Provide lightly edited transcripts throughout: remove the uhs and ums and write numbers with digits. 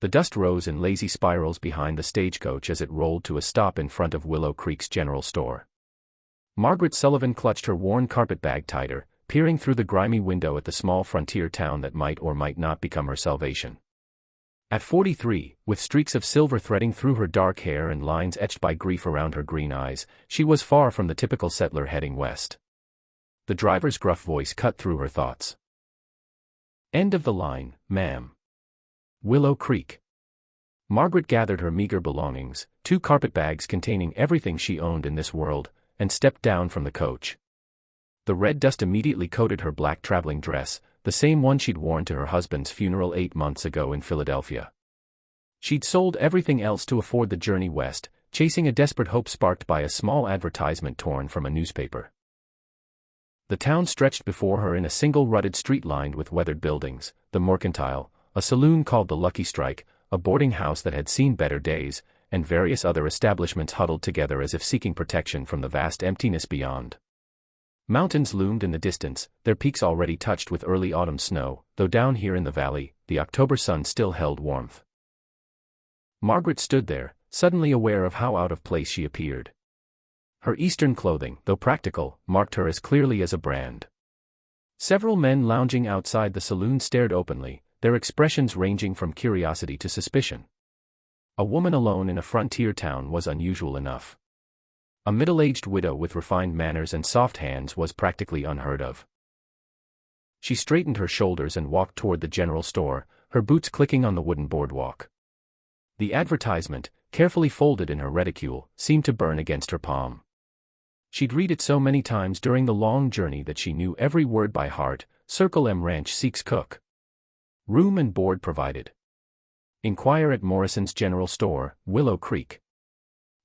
The dust rose in lazy spirals behind the stagecoach as it rolled to a stop in front of Willow Creek's general store. Margaret Sullivan clutched her worn carpetbag tighter, peering through the grimy window at the small frontier town that might or might not become her salvation. At 43, with streaks of silver threading through her dark hair and lines etched by grief around her green eyes, she was far from the typical settler heading west. The driver's gruff voice cut through her thoughts. "End of the line, ma'am. Willow Creek." Margaret gathered her meager belongings, 2 carpetbags containing everything she owned in this world, and stepped down from the coach. The red dust immediately coated her black traveling dress, the same one she'd worn to her husband's funeral 8 months ago in Philadelphia. She'd sold everything else to afford the journey west, chasing a desperate hope sparked by a small advertisement torn from a newspaper. The town stretched before her in a single rutted street lined with weathered buildings, the Mercantile, a saloon called the Lucky Strike, a boarding house that had seen better days, and various other establishments huddled together as if seeking protection from the vast emptiness beyond. Mountains loomed in the distance, their peaks already touched with early autumn snow, though down here in the valley, the October sun still held warmth. Margaret stood there, suddenly aware of how out of place she appeared. Her Eastern clothing, though practical, marked her as clearly as a brand. Several men lounging outside the saloon stared openly, their expressions ranging from curiosity to suspicion. A woman alone in a frontier town was unusual enough. A middle-aged widow with refined manners and soft hands was practically unheard of. She straightened her shoulders and walked toward the general store, her boots clicking on the wooden boardwalk. The advertisement, carefully folded in her reticule, seemed to burn against her palm. She'd read it so many times during the long journey that she knew every word by heart. Circle M Ranch seeks cook. Room and board provided. Inquire at Morrison's General Store, Willow Creek.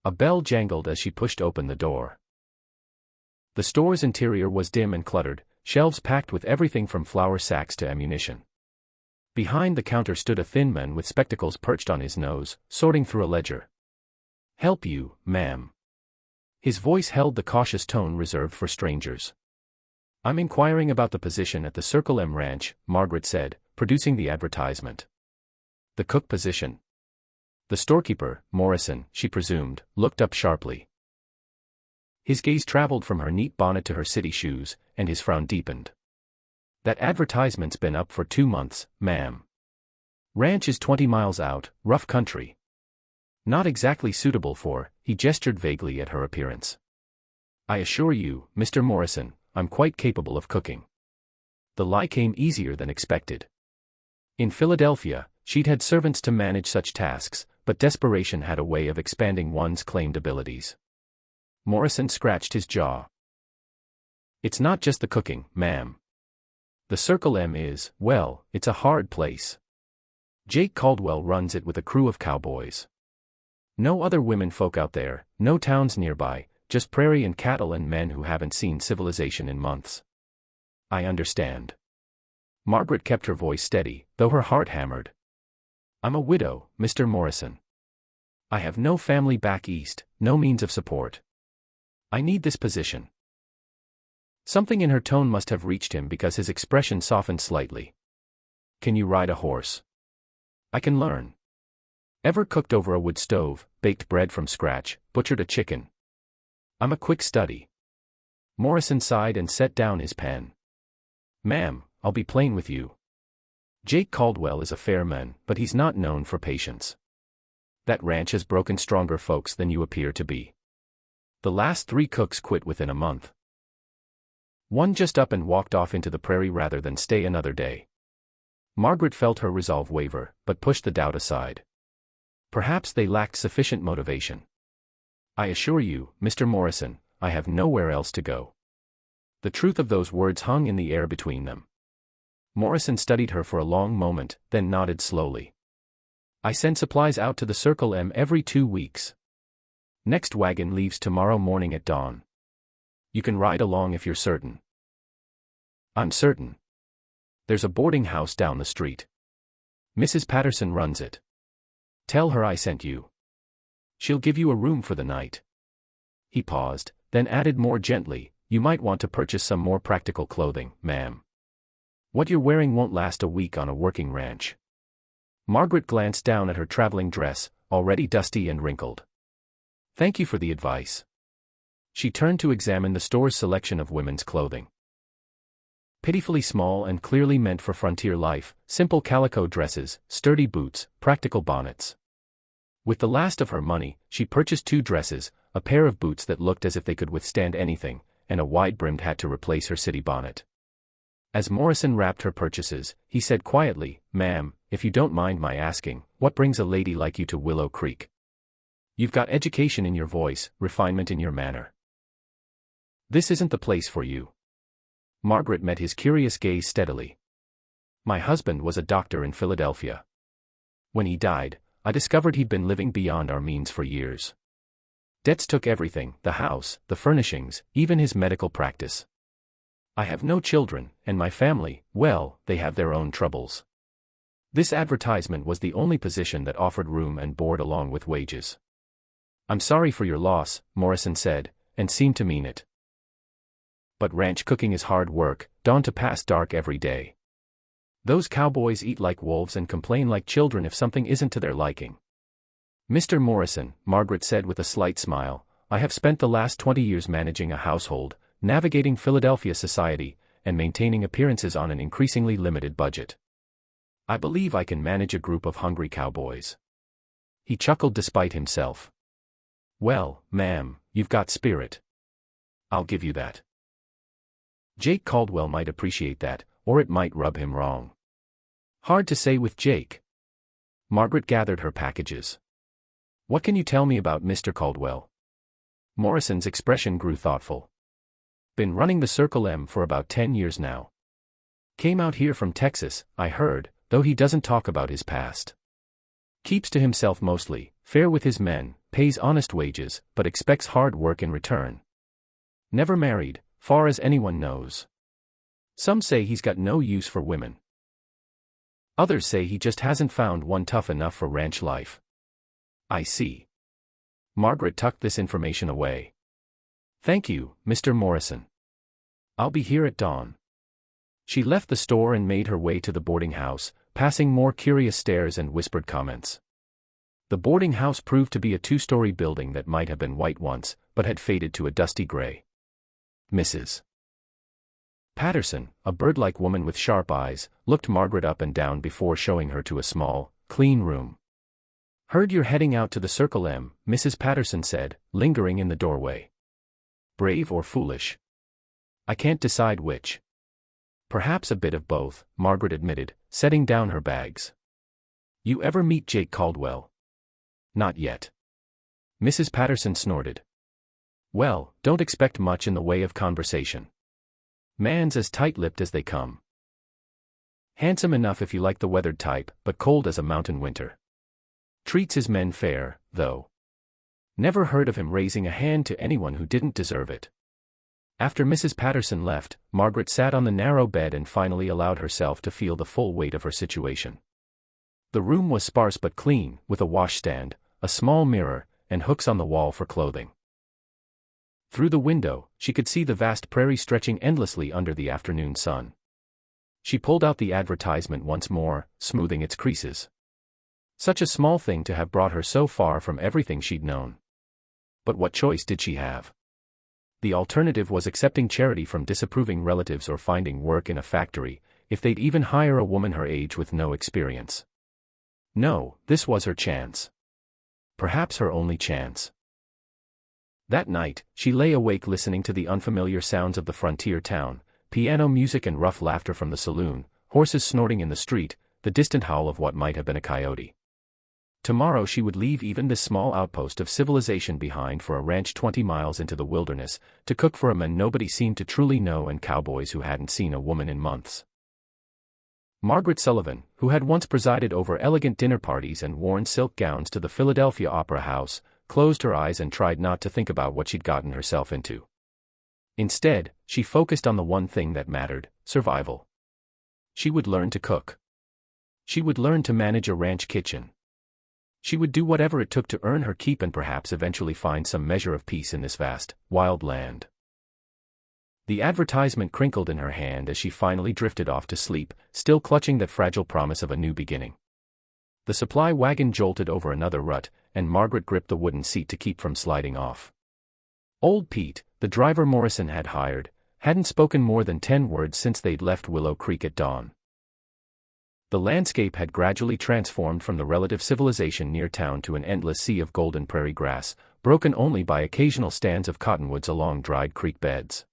A bell jangled as she pushed open the door. The store's interior was dim and cluttered, shelves packed with everything from flour sacks to ammunition. Behind the counter stood a thin man with spectacles perched on his nose, sorting through a ledger. "Help you, ma'am." His voice held the cautious tone reserved for strangers. "I'm inquiring about the position at the Circle M Ranch," Margaret said, producing the advertisement. "The cook position?" The storekeeper, Morrison, she presumed, looked up sharply. His gaze traveled from her neat bonnet to her city shoes, and his frown deepened. "That advertisement's been up for 2 months, ma'am. Ranch is 20 miles out, rough country. Not exactly suitable for," he gestured vaguely at her appearance. "I assure you, Mr. Morrison, I'm quite capable of cooking." The lie came easier than expected. In Philadelphia, she'd had servants to manage such tasks, but desperation had a way of expanding one's claimed abilities. Morrison scratched his jaw. "It's not just the cooking, ma'am. The Circle M is, well, it's a hard place. Jake Caldwell runs it with a crew of cowboys. No other women folk out there, no towns nearby, just prairie and cattle and men who haven't seen civilization in months." "I understand." Margaret kept her voice steady, though her heart hammered. "I'm a widow, Mr. Morrison. I have no family back east, no means of support. I need this position." Something in her tone must have reached him because his expression softened slightly. "Can you ride a horse?" "I can learn." "Ever cooked over a wood stove, baked bread from scratch, butchered a chicken?" "I'm a quick study." Morrison sighed and set down his pen. "Ma'am, I'll be plain with you. Jake Caldwell is a fair man, but he's not known for patience. That ranch has broken stronger folks than you appear to be. The last 3 cooks quit within a month. One just up and walked off into the prairie rather than stay another day." Margaret felt her resolve waver, but pushed the doubt aside. Perhaps they lacked sufficient motivation. "I assure you, Mr. Morrison, I have nowhere else to go." The truth of those words hung in the air between them. Morrison studied her for a long moment, then nodded slowly. "I send supplies out to the Circle M every 2 weeks. Next wagon leaves tomorrow morning at dawn. You can ride along if you're certain." "I'm certain. There's a boarding house down the street. Mrs. Patterson runs it. Tell her I sent you. She'll give you a room for the night." He paused, then added more gently, "You might want to purchase some more practical clothing, ma'am. What you're wearing won't last a week on a working ranch." Margaret glanced down at her traveling dress, already dusty and wrinkled. Thank you for the advice. She turned to examine the store's selection of women's clothing. Pitifully small and clearly meant for frontier life, simple calico dresses, sturdy boots, practical bonnets. With the last of her money, she purchased 2 dresses, a pair of boots that looked as if they could withstand anything, and a wide-brimmed hat to replace her city bonnet. As Morrison wrapped her purchases, he said quietly, "Ma'am, if you don't mind my asking, what brings a lady like you to Willow Creek? You've got education in your voice, refinement in your manner. This isn't the place for you." Margaret met his curious gaze steadily. "My husband was a doctor in Philadelphia. When he died, I discovered he'd been living beyond our means for years. Debts took everything, the house, the furnishings, even his medical practice. I have no children, and my family, well, they have their own troubles. This advertisement was the only position that offered room and board along with wages." "I'm sorry for your loss," Morrison said, and seemed to mean it. "But ranch cooking is hard work, dawn to past dark every day. Those cowboys eat like wolves and complain like children if something isn't to their liking." "Mr. Morrison," Margaret said with a slight smile, "I have spent the last 20 years managing a household, navigating Philadelphia society, and maintaining appearances on an increasingly limited budget. I believe I can manage a group of hungry cowboys." He chuckled despite himself. "Well, ma'am, you've got spirit. I'll give you that. Jake Caldwell might appreciate that, or it might rub him wrong." "Hard to say with Jake." Margaret gathered her packages. "What can you tell me about Mr. Caldwell?" Morrison's expression grew thoughtful. "Been running the Circle M for about 10 years now. Came out here from Texas, I heard, though he doesn't talk about his past. Keeps to himself mostly, fair with his men, pays honest wages, but expects hard work in return. Never married, far as anyone knows. Some say he's got no use for women. Others say he just hasn't found one tough enough for ranch life." "I see." Margaret tucked this information away. "Thank you, Mr. Morrison. I'll be here at dawn." She left the store and made her way to the boarding house, passing more curious stares and whispered comments. The boarding house proved to be a 2-story building that might have been white once, but had faded to a dusty gray. Mrs. Patterson, a bird-like woman with sharp eyes, looked Margaret up and down before showing her to a small, clean room. "Heard you're heading out to the Circle M," Mrs. Patterson said, lingering in the doorway. "Brave or foolish? I can't decide which." "Perhaps a bit of both," Margaret admitted, setting down her bags. "You ever meet Jake Caldwell?" "Not yet." Mrs. Patterson snorted. "Well, don't expect much in the way of conversation. Man's as tight-lipped as they come. Handsome enough if you like the weathered type, but cold as a mountain winter. Treats his men fair, though. Never heard of him raising a hand to anyone who didn't deserve it." After Mrs. Patterson left, Margaret sat on the narrow bed and finally allowed herself to feel the full weight of her situation. The room was sparse but clean, with a washstand, a small mirror, and hooks on the wall for clothing. Through the window, she could see the vast prairie stretching endlessly under the afternoon sun. She pulled out the advertisement once more, smoothing its creases. Such a small thing to have brought her so far from everything she'd known. But what choice did she have? The alternative was accepting charity from disapproving relatives or finding work in a factory, if they'd even hire a woman her age with no experience. No, this was her chance. Perhaps her only chance. That night, she lay awake listening to the unfamiliar sounds of the frontier town, piano music and rough laughter from the saloon, horses snorting in the street, the distant howl of what might have been a coyote. Tomorrow she would leave even this small outpost of civilization behind for a ranch 20 miles into the wilderness, to cook for a man nobody seemed to truly know and cowboys who hadn't seen a woman in months. Margaret Sullivan, who had once presided over elegant dinner parties and worn silk gowns to the Philadelphia Opera House, closed her eyes and tried not to think about what she'd gotten herself into. Instead, she focused on the one thing that mattered: survival. She would learn to cook. She would learn to manage a ranch kitchen. She would do whatever it took to earn her keep and perhaps eventually find some measure of peace in this vast, wild land. The advertisement crinkled in her hand as she finally drifted off to sleep, still clutching that fragile promise of a new beginning. The supply wagon jolted over another rut, and Margaret gripped the wooden seat to keep from sliding off. Old Pete, the driver Morrison had hired, hadn't spoken more than 10 words since they'd left Willow Creek at dawn. The landscape had gradually transformed from the relative civilization near town to an endless sea of golden prairie grass, broken only by occasional stands of cottonwoods along dried creek beds.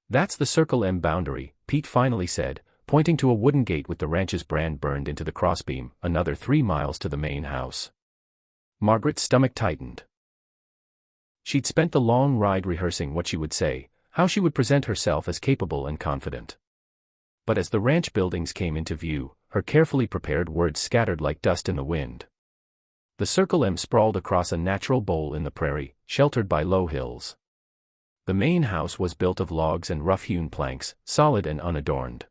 "That's the Circle M boundary," Pete finally said, pointing to a wooden gate with the ranch's brand burned into the crossbeam, another 3 miles to the main house. Margaret's stomach tightened. She'd spent the long ride rehearsing what she would say, how she would present herself as capable and confident. But as the ranch buildings came into view, her carefully prepared words scattered like dust in the wind. The Circle M sprawled across a natural bowl in the prairie, sheltered by low hills. The main house was built of logs and rough-hewn planks, solid and unadorned.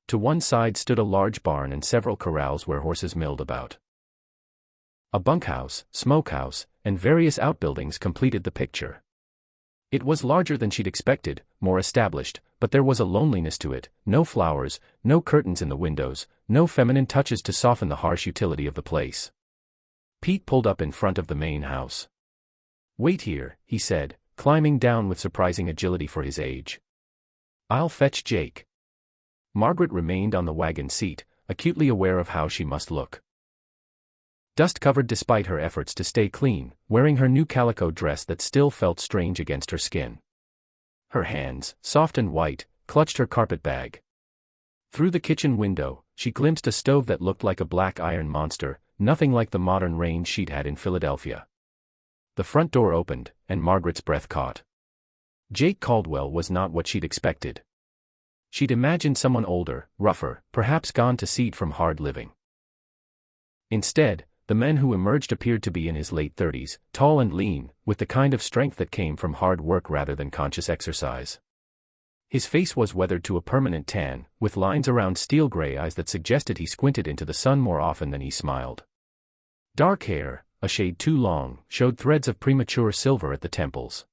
To one side stood a large barn and several corrals where horses milled about. A bunkhouse, smokehouse, and various outbuildings completed the picture. It was larger than she'd expected, more established, but there was a loneliness to it, no flowers, no curtains in the windows, no feminine touches to soften the harsh utility of the place. Pete pulled up in front of the main house. "Wait here," he said, climbing down with surprising agility for his age. "I'll fetch Jake." Margaret remained on the wagon seat, acutely aware of how she must look. Dust-covered despite her efforts to stay clean, wearing her new calico dress that still felt strange against her skin. Her hands, soft and white, clutched her carpet bag. Through the kitchen window, she glimpsed a stove that looked like a black iron monster, nothing like the modern range she'd had in Philadelphia. The front door opened, and Margaret's breath caught. Jake Caldwell was not what she'd expected. She'd imagined someone older, rougher, perhaps gone to seed from hard living. Instead, the man who emerged appeared to be in his late 30s, tall and lean, with the kind of strength that came from hard work rather than conscious exercise. His face was weathered to a permanent tan, with lines around steel-gray eyes that suggested he squinted into the sun more often than he smiled. Dark hair, a shade too long, showed threads of premature silver at the temples.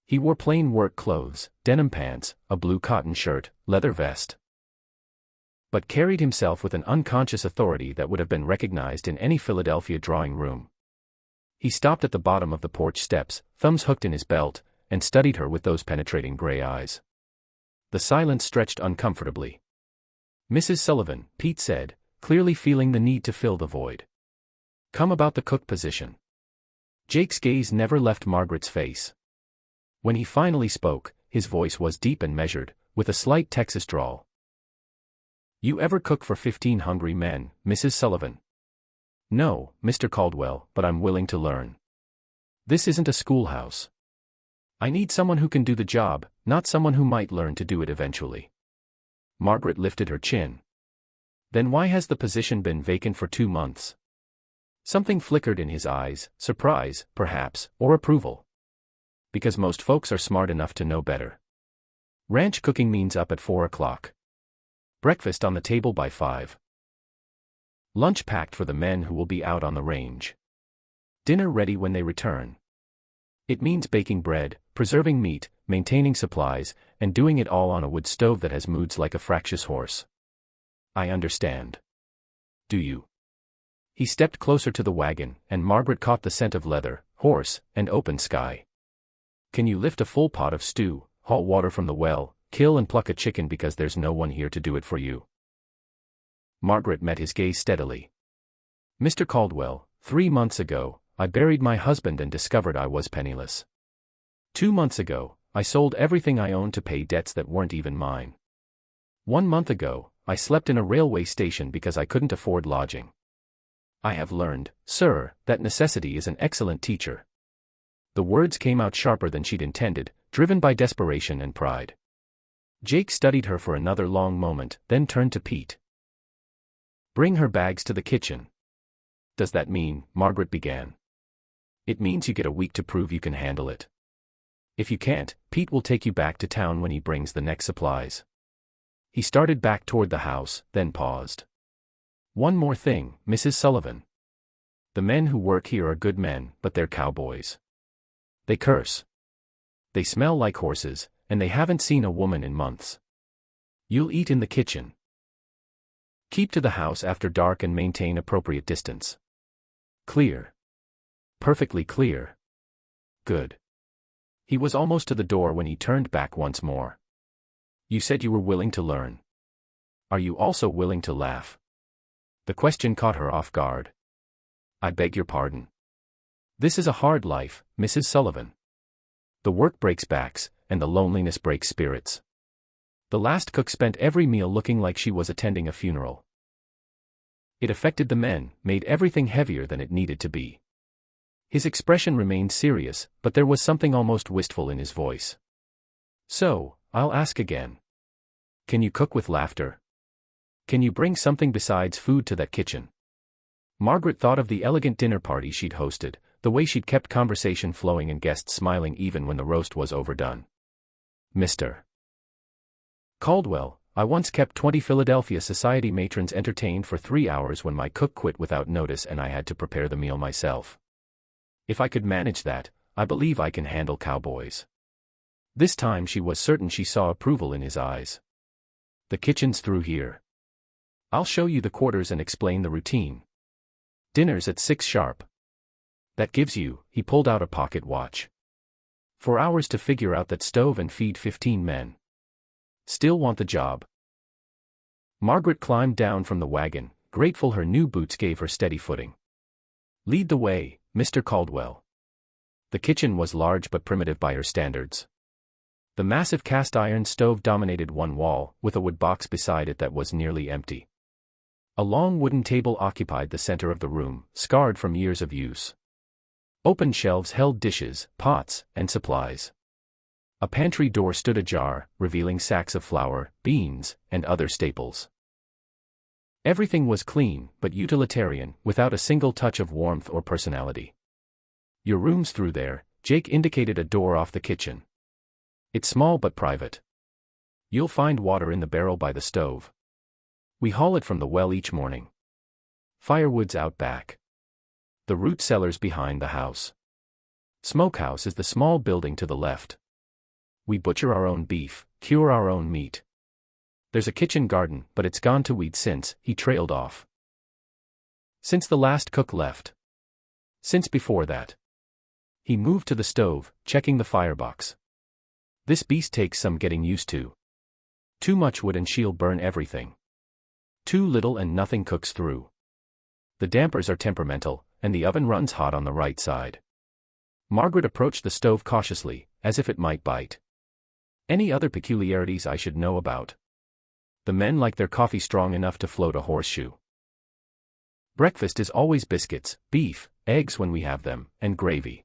He wore plain work clothes, denim pants, a blue cotton shirt, leather vest, but carried himself with an unconscious authority that would have been recognized in any Philadelphia drawing room. He stopped at the bottom of the porch steps, thumbs hooked in his belt, and studied her with those penetrating gray eyes. The silence stretched uncomfortably. "Mrs. Sullivan," Pete said, clearly feeling the need to fill the void. "Come about the cook position." Jake's gaze never left Margaret's face. When he finally spoke, his voice was deep and measured, with a slight Texas drawl. "You ever cook for 15 hungry men, Mrs. Sullivan?" "No, Mr. Caldwell, but I'm willing to learn. This isn't a schoolhouse. I need someone who can do the job, not someone who might learn to do it eventually." Margaret lifted her chin. "Then why has the position been vacant for 2 months?" Something flickered in his eyes, surprise, perhaps, or approval. "Because most folks are smart enough to know better. Ranch cooking means up at 4 o'clock. Breakfast on the table by 5. Lunch packed for the men who will be out on the range. Dinner ready when they return. It means baking bread, preserving meat, maintaining supplies, and doing it all on a wood stove that has moods like a fractious horse. I understand. Do you?" He stepped closer to the wagon, and Margaret caught the scent of leather, horse, and open sky. "Can you lift a full pot of stew, haul water from the well, kill and pluck a chicken because there's no one here to do it for you?" Margaret met his gaze steadily. "Mr. Caldwell, 3 months ago, I buried my husband and discovered I was penniless. 2 months ago, I sold everything I owned to pay debts that weren't even mine. 1 month ago, I slept in a railway station because I couldn't afford lodging. I have learned, sir, that necessity is an excellent teacher." The words came out sharper than she'd intended, driven by desperation and pride. Jake studied her for another long moment, then turned to Pete. "Bring her bags to the kitchen." "Does that mean," Margaret began. "It means you get a week to prove you can handle it. If you can't, Pete will take you back to town when he brings the next supplies." He started back toward the house, then paused. "One more thing, Mrs. Sullivan. The men who work here are good men, but they're cowboys. They curse. They smell like horses, and they haven't seen a woman in months. You'll eat in the kitchen." Keep to the house after dark and maintain appropriate distance. Clear. Perfectly clear. Good. He was almost to the door when he turned back once more. You said you were willing to learn. Are you also willing to laugh? The question caught her off guard. I beg your pardon. This is a hard life, Mrs. Sullivan. The work breaks backs, and the loneliness breaks spirits. The last cook spent every meal looking like she was attending a funeral. It affected the men, made everything heavier than it needed to be. His expression remained serious, but there was something almost wistful in his voice. So, I'll ask again. Can you cook with laughter? Can you bring something besides food to that kitchen? Margaret thought of the elegant dinner party she'd hosted, the way she'd kept conversation flowing and guests smiling even when the roast was overdone. Mr. Caldwell, I once kept 20 Philadelphia society matrons entertained for 3 hours when my cook quit without notice and I had to prepare the meal myself. If I could manage that, I believe I can handle cowboys. This time she was certain she saw approval in his eyes. The kitchen's through here. I'll show you the quarters and explain the routine. Dinner's at 6 sharp. That gives you, he pulled out a pocket watch. 4 hours to figure out that stove and feed 15 men. Still want the job? Margaret climbed down from the wagon, grateful her new boots gave her steady footing. Lead the way, Mr. Caldwell. The kitchen was large but primitive by her standards. The massive cast-iron stove dominated one wall, with a wood box beside it that was nearly empty. A long wooden table occupied the center of the room, scarred from years of use. Open shelves held dishes, pots, and supplies. A pantry door stood ajar, revealing sacks of flour, beans, and other staples. Everything was clean, but utilitarian, without a single touch of warmth or personality. Your room's through there, Jake indicated a door off the kitchen. It's small but private. You'll find water in the barrel by the stove. We haul it from the well each morning. Firewood's out back. The root cellar's behind the house. Smokehouse is the small building to the left. We butcher our own beef, cure our own meat. There's a kitchen garden, but it's gone to weeds since, he trailed off. Since the last cook left. Since before that. He moved to the stove, checking the firebox. This beast takes some getting used to. Too much wood and she'll burn everything. Too little and nothing cooks through. The dampers are temperamental, and the oven runs hot on the right side. Margaret approached the stove cautiously, as if it might bite. Any other peculiarities I should know about? The men like their coffee strong enough to float a horseshoe. Breakfast is always biscuits, beef, eggs when we have them, and gravy.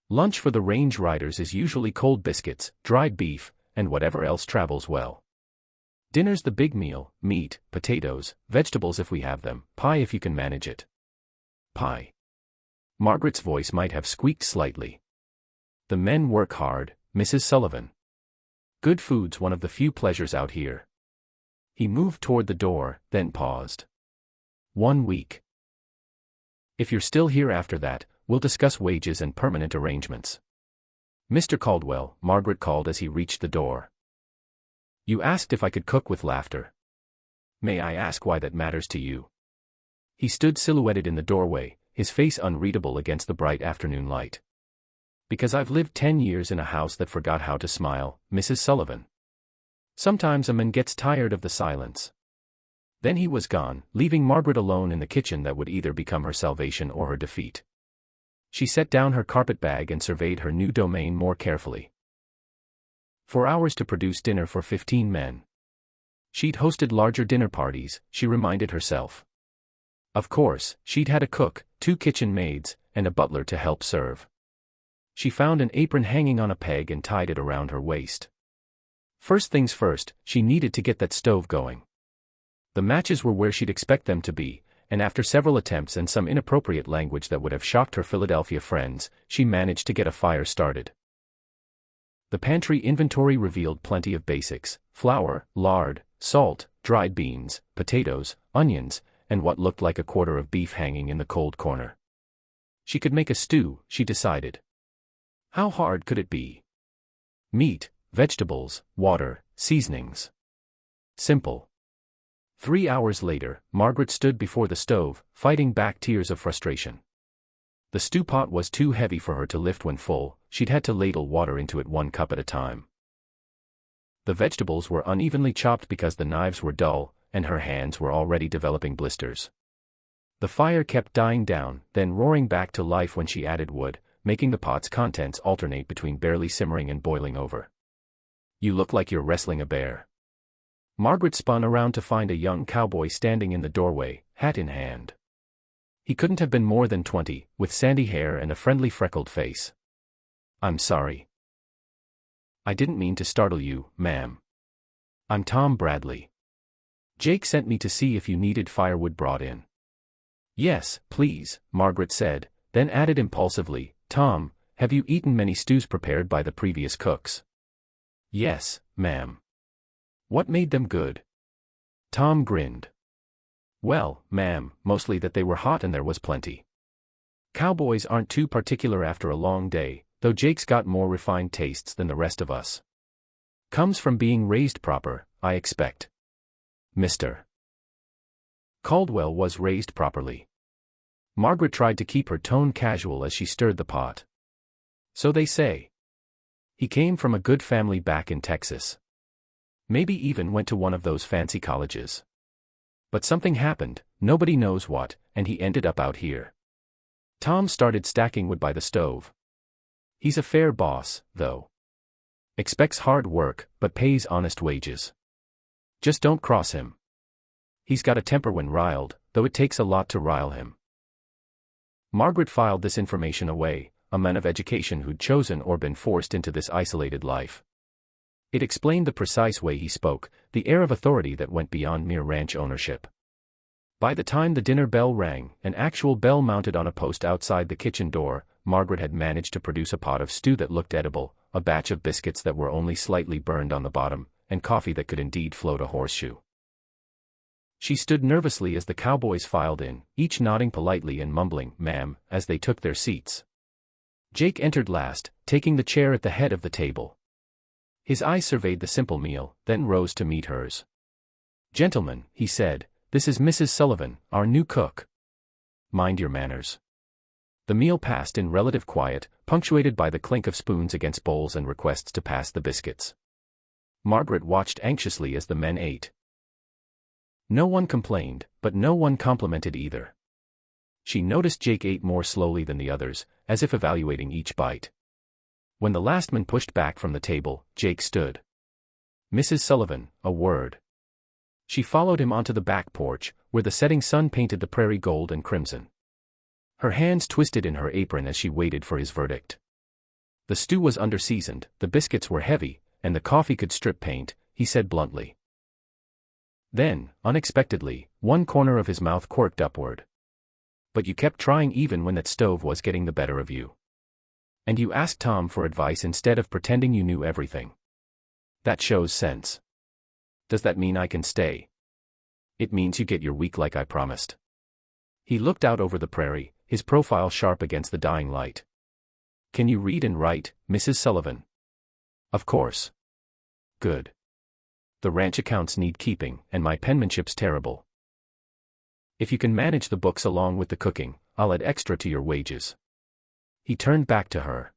Lunch for the range riders is usually cold biscuits, dried beef, and whatever else travels well. Dinner's the big meal, meat, potatoes, vegetables if we have them, pie if you can manage it. Pie. Margaret's voice might have squeaked slightly. The men work hard, Mrs. Sullivan. Good food's one of the few pleasures out here. He moved toward the door, then paused. 1 week. If you're still here after that, we'll discuss wages and permanent arrangements. Mr. Caldwell, Margaret called as he reached the door. You asked if I could cook with laughter. May I ask why that matters to you? He stood silhouetted in the doorway, his face unreadable against the bright afternoon light. Because I've lived 10 years in a house that forgot how to smile, Mrs. Sullivan. Sometimes a man gets tired of the silence. Then he was gone, leaving Margaret alone in the kitchen that would either become her salvation or her defeat. She set down her carpet bag and surveyed her new domain more carefully. 4 hours to produce dinner for 15 men. She'd hosted larger dinner parties, she reminded herself. Of course, she'd had a cook, 2 kitchen maids, and a butler to help serve. She found an apron hanging on a peg and tied it around her waist. First things first, she needed to get that stove going. The matches were where she'd expect them to be, and after several attempts and some inappropriate language that would have shocked her Philadelphia friends, she managed to get a fire started. The pantry inventory revealed plenty of basics: flour, lard, salt, dried beans, potatoes, onions, and what looked like a quarter of beef hanging in the cold corner. She could make a stew, she decided. How hard could it be? Meat, vegetables, water, seasonings. Simple. 3 hours later, Margaret stood before the stove, fighting back tears of frustration. The stew pot was too heavy for her to lift when full. She'd had to ladle water into it 1 cup at a time. The vegetables were unevenly chopped because the knives were dull, and her hands were already developing blisters. The fire kept dying down, then roaring back to life when she added wood, making the pot's contents alternate between barely simmering and boiling over. "You look like you're wrestling a bear." Margaret spun around to find a young cowboy standing in the doorway, hat in hand. He couldn't have been more than 20, with sandy hair and a friendly freckled face. "I'm sorry. I didn't mean to startle you, ma'am. I'm Tom Bradley. Jake sent me to see if you needed firewood brought in." "Yes, please," Margaret said, then added impulsively, "Tom, have you eaten many stews prepared by the previous cooks?" "Yes, ma'am." "What made them good?" Tom grinned. "Well, ma'am, mostly that they were hot and there was plenty. Cowboys aren't too particular after a long day, though Jake's got more refined tastes than the rest of us. Comes from being raised proper, I expect. Mr. Caldwell was raised properly." Margaret tried to keep her tone casual as she stirred the pot. "So they say. He came from a good family back in Texas. Maybe even went to one of those fancy colleges. But something happened, nobody knows what, and he ended up out here." Tom started stacking wood by the stove. "He's a fair boss, though. Expects hard work, but pays honest wages. Just don't cross him. He's got a temper when riled, though it takes a lot to rile him." Margaret filed this information away, a man of education who'd chosen or been forced into this isolated life. It explained the precise way he spoke, the air of authority that went beyond mere ranch ownership. By the time the dinner bell rang, an actual bell mounted on a post outside the kitchen door, Margaret had managed to produce a pot of stew that looked edible, a batch of biscuits that were only slightly burned on the bottom, and coffee that could indeed float a horseshoe. She stood nervously as the cowboys filed in, each nodding politely and mumbling, "Ma'am," as they took their seats. Jake entered last, taking the chair at the head of the table. His eyes surveyed the simple meal, then rose to meet hers. "Gentlemen," he said, "this is Mrs. Sullivan, our new cook. Mind your manners." The meal passed in relative quiet, punctuated by the clink of spoons against bowls and requests to pass the biscuits. Margaret watched anxiously as the men ate. No one complained, but no one complimented either. She noticed Jake ate more slowly than the others, as if evaluating each bite. When the last man pushed back from the table, Jake stood. "Mrs. Sullivan, a word." She followed him onto the back porch, where the setting sun painted the prairie gold and crimson. Her hands twisted in her apron as she waited for his verdict. The stew was under-seasoned, the biscuits were heavy, and the coffee could strip paint, he said bluntly. Then, unexpectedly, one corner of his mouth quirked upward. "But you kept trying even when that stove was getting the better of you. And you asked Tom for advice instead of pretending you knew everything. That shows sense. Does that mean I can stay?" "It means you get your week like I promised." He looked out over the prairie, his profile sharp against the dying light. "Can you read and write, Mrs. Sullivan?" "Of course." "Good. The ranch accounts need keeping, and my penmanship's terrible. If you can manage the books along with the cooking, I'll add extra to your wages." He turned back to her.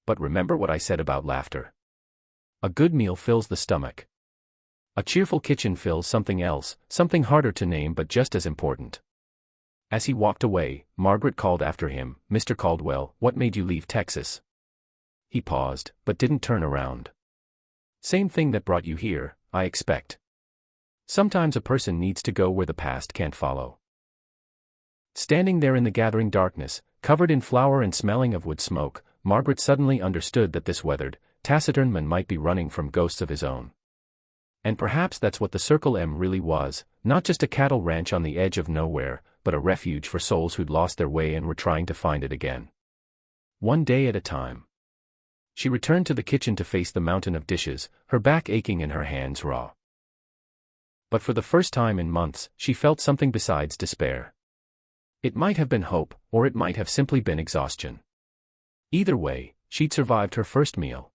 "But remember what I said about laughter. A good meal fills the stomach. A cheerful kitchen fills something else, something harder to name but just as important." As he walked away, Margaret called after him, "Mr. Caldwell, what made you leave Texas?" He paused, but didn't turn around. "Same thing that brought you here, I expect. Sometimes a person needs to go where the past can't follow." Standing there in the gathering darkness, covered in flour and smelling of wood smoke, Margaret suddenly understood that this weathered, taciturn man might be running from ghosts of his own. And perhaps that's what the Circle M really was, not just a cattle ranch on the edge of nowhere, but a refuge for souls who'd lost their way and were trying to find it again. One day at a time. She returned to the kitchen to face the mountain of dishes, her back aching and her hands raw. But for the first time in months, she felt something besides despair. It might have been hope, or it might have simply been exhaustion. Either way, she'd survived her first meal.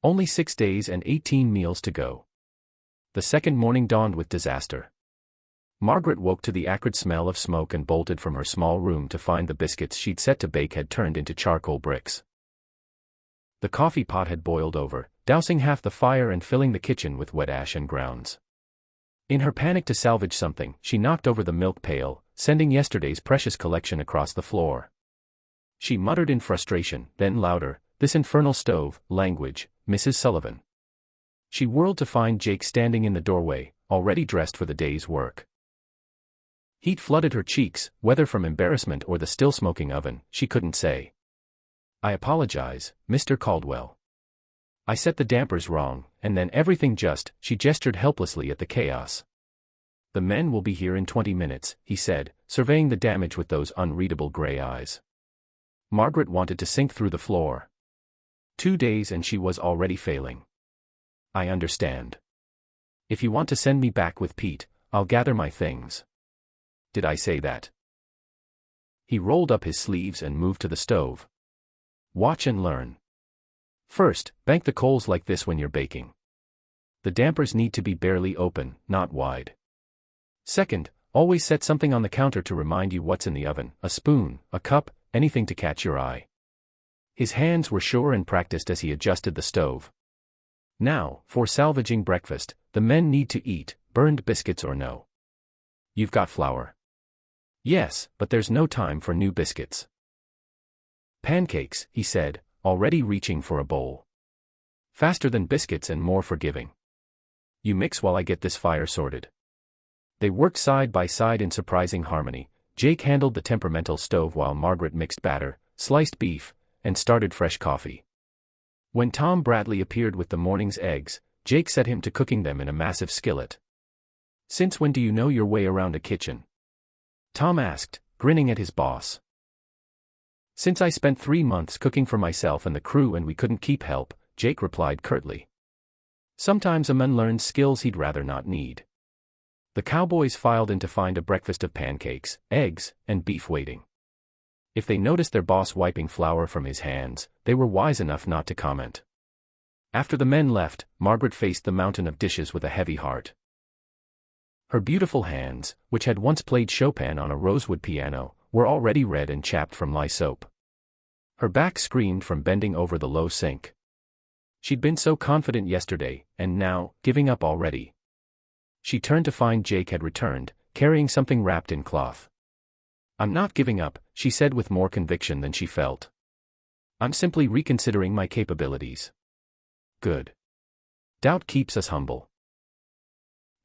Only 6 days and 18 meals to go. The second morning dawned with disaster. Margaret woke to the acrid smell of smoke and bolted from her small room to find the biscuits she'd set to bake had turned into charcoal bricks. The coffee pot had boiled over, dousing half the fire and filling the kitchen with wet ash and grounds. In her panic to salvage something, she knocked over the milk pail, sending yesterday's precious collection across the floor. She muttered in frustration, then louder, "This infernal stove, language, Mrs. Sullivan." She whirled to find Jake standing in the doorway, already dressed for the day's work. Heat flooded her cheeks, whether from embarrassment or the still-smoking oven, she couldn't say. "I apologize, Mr. Caldwell. I set the dampers wrong, and then everything she gestured helplessly at the chaos. The men will be here in 20 minutes, he said, surveying the damage with those unreadable gray eyes. Margaret wanted to sink through the floor. 2 days and she was already failing. "I understand. If you want to send me back with Pete, I'll gather my things." "Did I say that?" He rolled up his sleeves and moved to the stove. "Watch and learn. First, bank the coals like this when you're baking. The dampers need to be barely open, not wide. Second, always set something on the counter to remind you what's in the oven, a spoon, a cup, anything to catch your eye." His hands were sure and practiced as he adjusted the stove. "Now, for salvaging breakfast, the men need to eat, burned biscuits or no." "You've got flour." "Yes, but there's no time for new biscuits." "Pancakes," he said, already reaching for a bowl. "Faster than biscuits and more forgiving. You mix while I get this fire sorted." They worked side by side in surprising harmony. Jake handled the temperamental stove while Margaret mixed batter, sliced beef, and started fresh coffee. When Tom Bradley appeared with the morning's eggs, Jake set him to cooking them in a massive skillet. "Since when do you know your way around a kitchen?" Tom asked, grinning at his boss. "Since I spent 3 months cooking for myself and the crew and we couldn't keep help," Jake replied curtly. Sometimes a man learns skills he'd rather not need. The cowboys filed in to find a breakfast of pancakes, eggs, and beef waiting. If they noticed their boss wiping flour from his hands, they were wise enough not to comment. After the men left, Margaret faced the mountain of dishes with a heavy heart. Her beautiful hands, which had once played Chopin on a rosewood piano, were already red and chapped from lye soap. Her back screamed from bending over the low sink. She'd been so confident yesterday, and now, giving up already. She turned to find Jake had returned, carrying something wrapped in cloth. "I'm not giving up," she said with more conviction than she felt. "I'm simply reconsidering my capabilities." "Good. Doubt keeps us humble."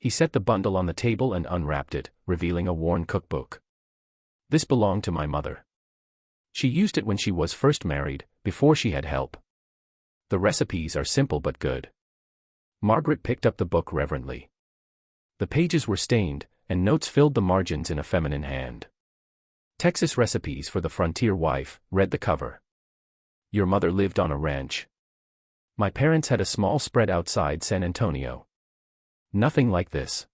He set the bundle on the table and unwrapped it, revealing a worn cookbook. "This belonged to my mother. She used it when she was first married, before she had help. The recipes are simple but good." Margaret picked up the book reverently. The pages were stained, and notes filled the margins in a feminine hand. "Texas Recipes for the Frontier Wife," read the cover. "Your mother lived on a ranch. My parents had a small spread outside San Antonio. Nothing like this.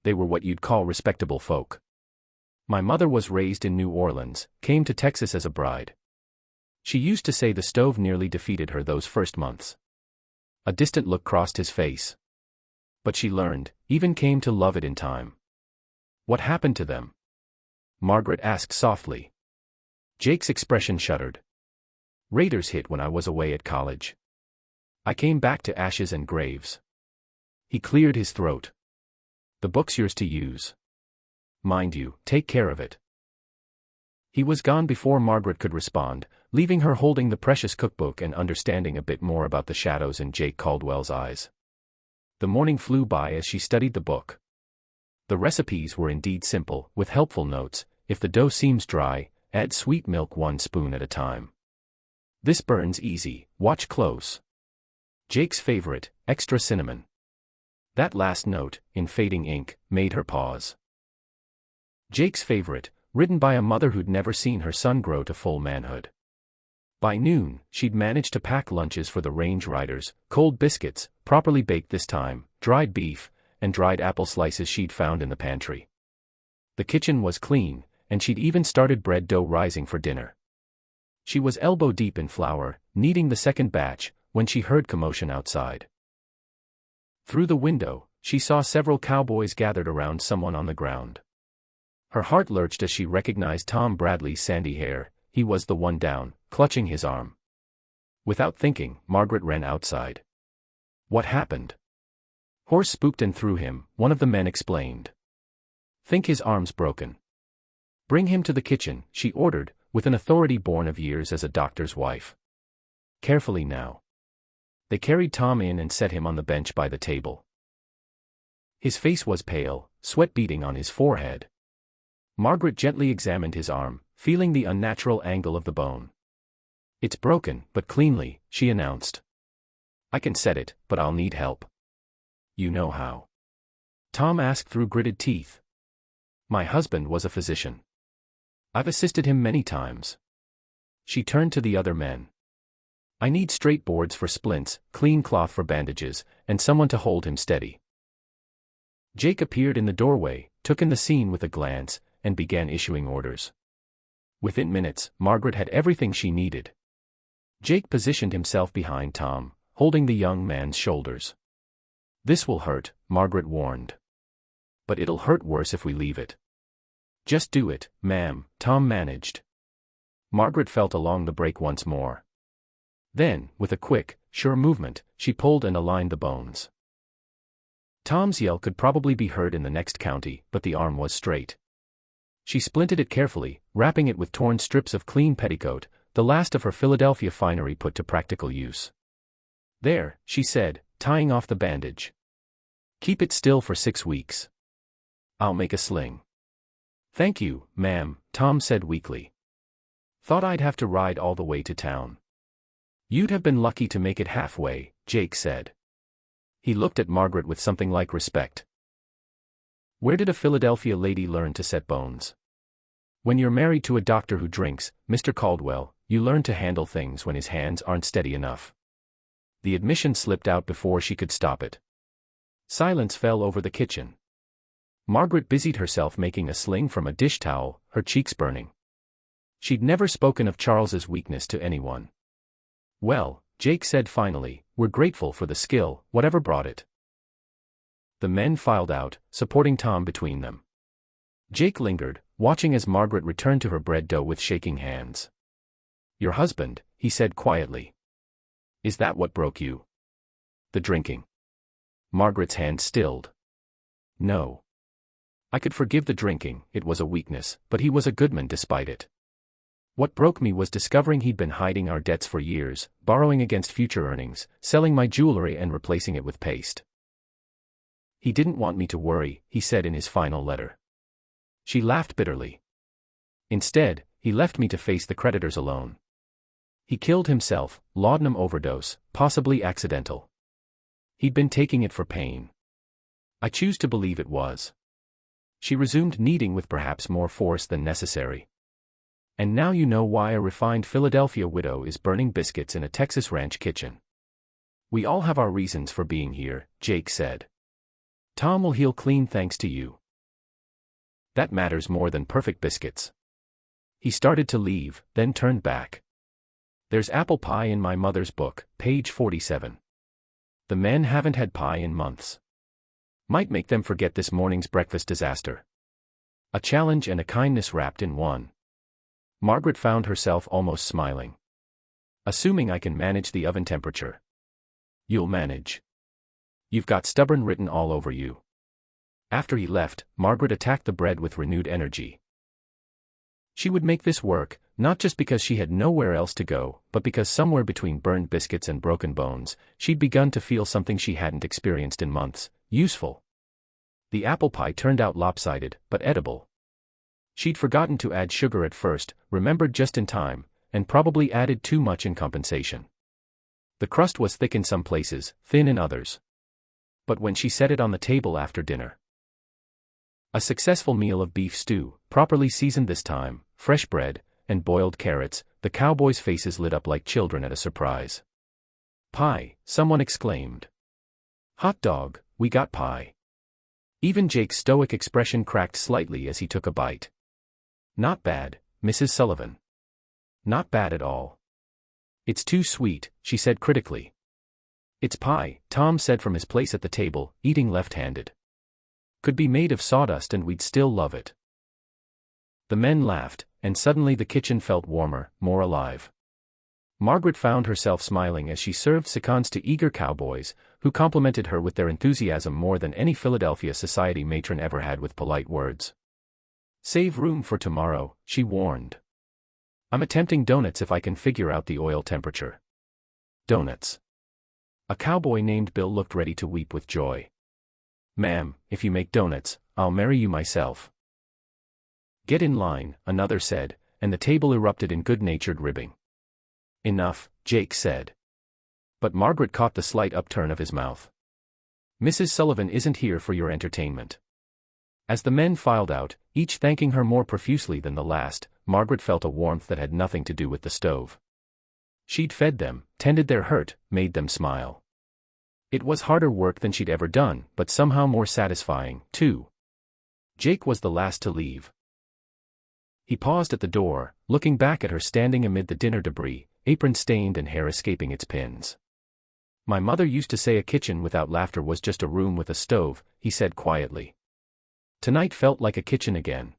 They were what you'd call respectable folk. My mother was raised in New Orleans, came to Texas as a bride. She used to say the stove nearly defeated her those first months." A distant look crossed his face. "But she learned, even came to love it in time." "What happened to them?" Margaret asked softly. Jake's expression shuddered. "Raiders hit when I was away at college. I came back to ashes and graves." He cleared his throat. "The book's yours to use. Mind you, take care of it." He was gone before Margaret could respond, leaving her holding the precious cookbook and understanding a bit more about the shadows in Jake Caldwell's eyes. The morning flew by as she studied the book. The recipes were indeed simple, with helpful notes. If the dough seems dry, add sweet milk 1 spoon at a time. This burns easy, watch close. Jake's favorite, extra cinnamon. That last note, in fading ink, made her pause. Jake's favorite, written by a mother who'd never seen her son grow to full manhood. By noon, she'd managed to pack lunches for the range riders, cold biscuits, properly baked this time, dried beef, and dried apple slices she'd found in the pantry. The kitchen was clean, and she'd even started bread dough rising for dinner. She was elbow deep in flour, kneading the second batch, when she heard commotion outside. Through the window, she saw several cowboys gathered around someone on the ground. Her heart lurched as she recognized Tom Bradley's sandy hair. He was the one down, clutching his arm. Without thinking, Margaret ran outside. What happened? Horse spooked and threw him, one of the men explained. Think his arm's broken. Bring him to the kitchen, she ordered, with an authority born of years as a doctor's wife. Carefully now. They carried Tom in and set him on the bench by the table. His face was pale, sweat beading on his forehead. Margaret gently examined his arm, feeling the unnatural angle of the bone. It's broken, but cleanly, she announced. I can set it, but I'll need help. You know how? Tom asked through gritted teeth. My husband was a physician. I've assisted him many times. She turned to the other men. I need straight boards for splints, clean cloth for bandages, and someone to hold him steady. Jake appeared in the doorway, took in the scene with a glance, and began issuing orders. Within minutes, Margaret had everything she needed. Jake positioned himself behind Tom, holding the young man's shoulders. This will hurt, Margaret warned. But it'll hurt worse if we leave it. Just do it, ma'am, Tom managed. Margaret felt along the break once more. Then, with a quick, sure movement, she pulled and aligned the bones. Tom's yell could probably be heard in the next county, but the arm was straight. She splinted it carefully, wrapping it with torn strips of clean petticoat, the last of her Philadelphia finery put to practical use. There, she said, tying off the bandage. Keep it still for 6 weeks. I'll make a sling. Thank you, ma'am, Tom said weakly. Thought I'd have to ride all the way to town. You'd have been lucky to make it halfway, Jake said. He looked at Margaret with something like respect. Where did a Philadelphia lady learn to set bones? When you're married to a doctor who drinks, Mr. Caldwell, you learn to handle things when his hands aren't steady enough. The admission slipped out before she could stop it. Silence fell over the kitchen. Margaret busied herself making a sling from a dish towel, her cheeks burning. She'd never spoken of Charles's weakness to anyone. Well, Jake said finally, we're grateful for the skill, whatever brought it. The men filed out, supporting Tom between them. Jake lingered, watching as Margaret returned to her bread dough with shaking hands. Your husband, he said quietly. Is that what broke you? The drinking. Margaret's hand stilled. No. I could forgive the drinking, it was a weakness, but he was a good man despite it. What broke me was discovering he'd been hiding our debts for years, borrowing against future earnings, selling my jewelry and replacing it with paste. He didn't want me to worry, he said in his final letter. She laughed bitterly. Instead, he left me to face the creditors alone. He killed himself, laudanum overdose, possibly accidental. He'd been taking it for pain. I choose to believe it was. She resumed kneading with perhaps more force than necessary. And now you know why a refined Philadelphia widow is burning biscuits in a Texas ranch kitchen. We all have our reasons for being here, Jake said. Tom will heal clean thanks to you. That matters more than perfect biscuits. He started to leave, then turned back. There's apple pie in my mother's book, page 47. The men haven't had pie in months. Might make them forget this morning's breakfast disaster. A challenge and a kindness wrapped in one. Margaret found herself almost smiling. Assuming I can manage the oven temperature. You'll manage. You've got stubborn written all over you. After he left, Margaret attacked the bread with renewed energy. She would make this work, not just because she had nowhere else to go, but because somewhere between burned biscuits and broken bones, she'd begun to feel something she hadn't experienced in months, useful. The apple pie turned out lopsided, but edible. She'd forgotten to add sugar at first, remembered just in time, and probably added too much in compensation. The crust was thick in some places, thin in others. But when she set it on the table after dinner, a successful meal of beef stew, properly seasoned this time, fresh bread, and boiled carrots, the cowboys' faces lit up like children at a surprise. Pie, someone exclaimed. Hot dog, we got pie. Even Jake's stoic expression cracked slightly as he took a bite. Not bad, Mrs. Sullivan. Not bad at all. It's too sweet, she said critically. It's pie, Tom said from his place at the table, eating left-handed. Could be made of sawdust and we'd still love it. The men laughed, and suddenly the kitchen felt warmer, more alive. Margaret found herself smiling as she served scones to eager cowboys, who complimented her with their enthusiasm more than any Philadelphia society matron ever had with polite words. Save room for tomorrow, she warned. I'm attempting donuts if I can figure out the oil temperature. Donuts. A cowboy named Bill looked ready to weep with joy. Ma'am, if you make donuts, I'll marry you myself. Get in line, another said, and the table erupted in good-natured ribbing. Enough, Jake said. But Margaret caught the slight upturn of his mouth. Mrs. Sullivan isn't here for your entertainment. As the men filed out, each thanking her more profusely than the last, Margaret felt a warmth that had nothing to do with the stove. She'd fed them, tended their hurt, made them smile. It was harder work than she'd ever done, but somehow more satisfying, too. Jake was the last to leave. He paused at the door, looking back at her standing amid the dinner debris, apron stained and hair escaping its pins. My mother used to say a kitchen without laughter was just a room with a stove, he said quietly. Tonight felt like a kitchen again.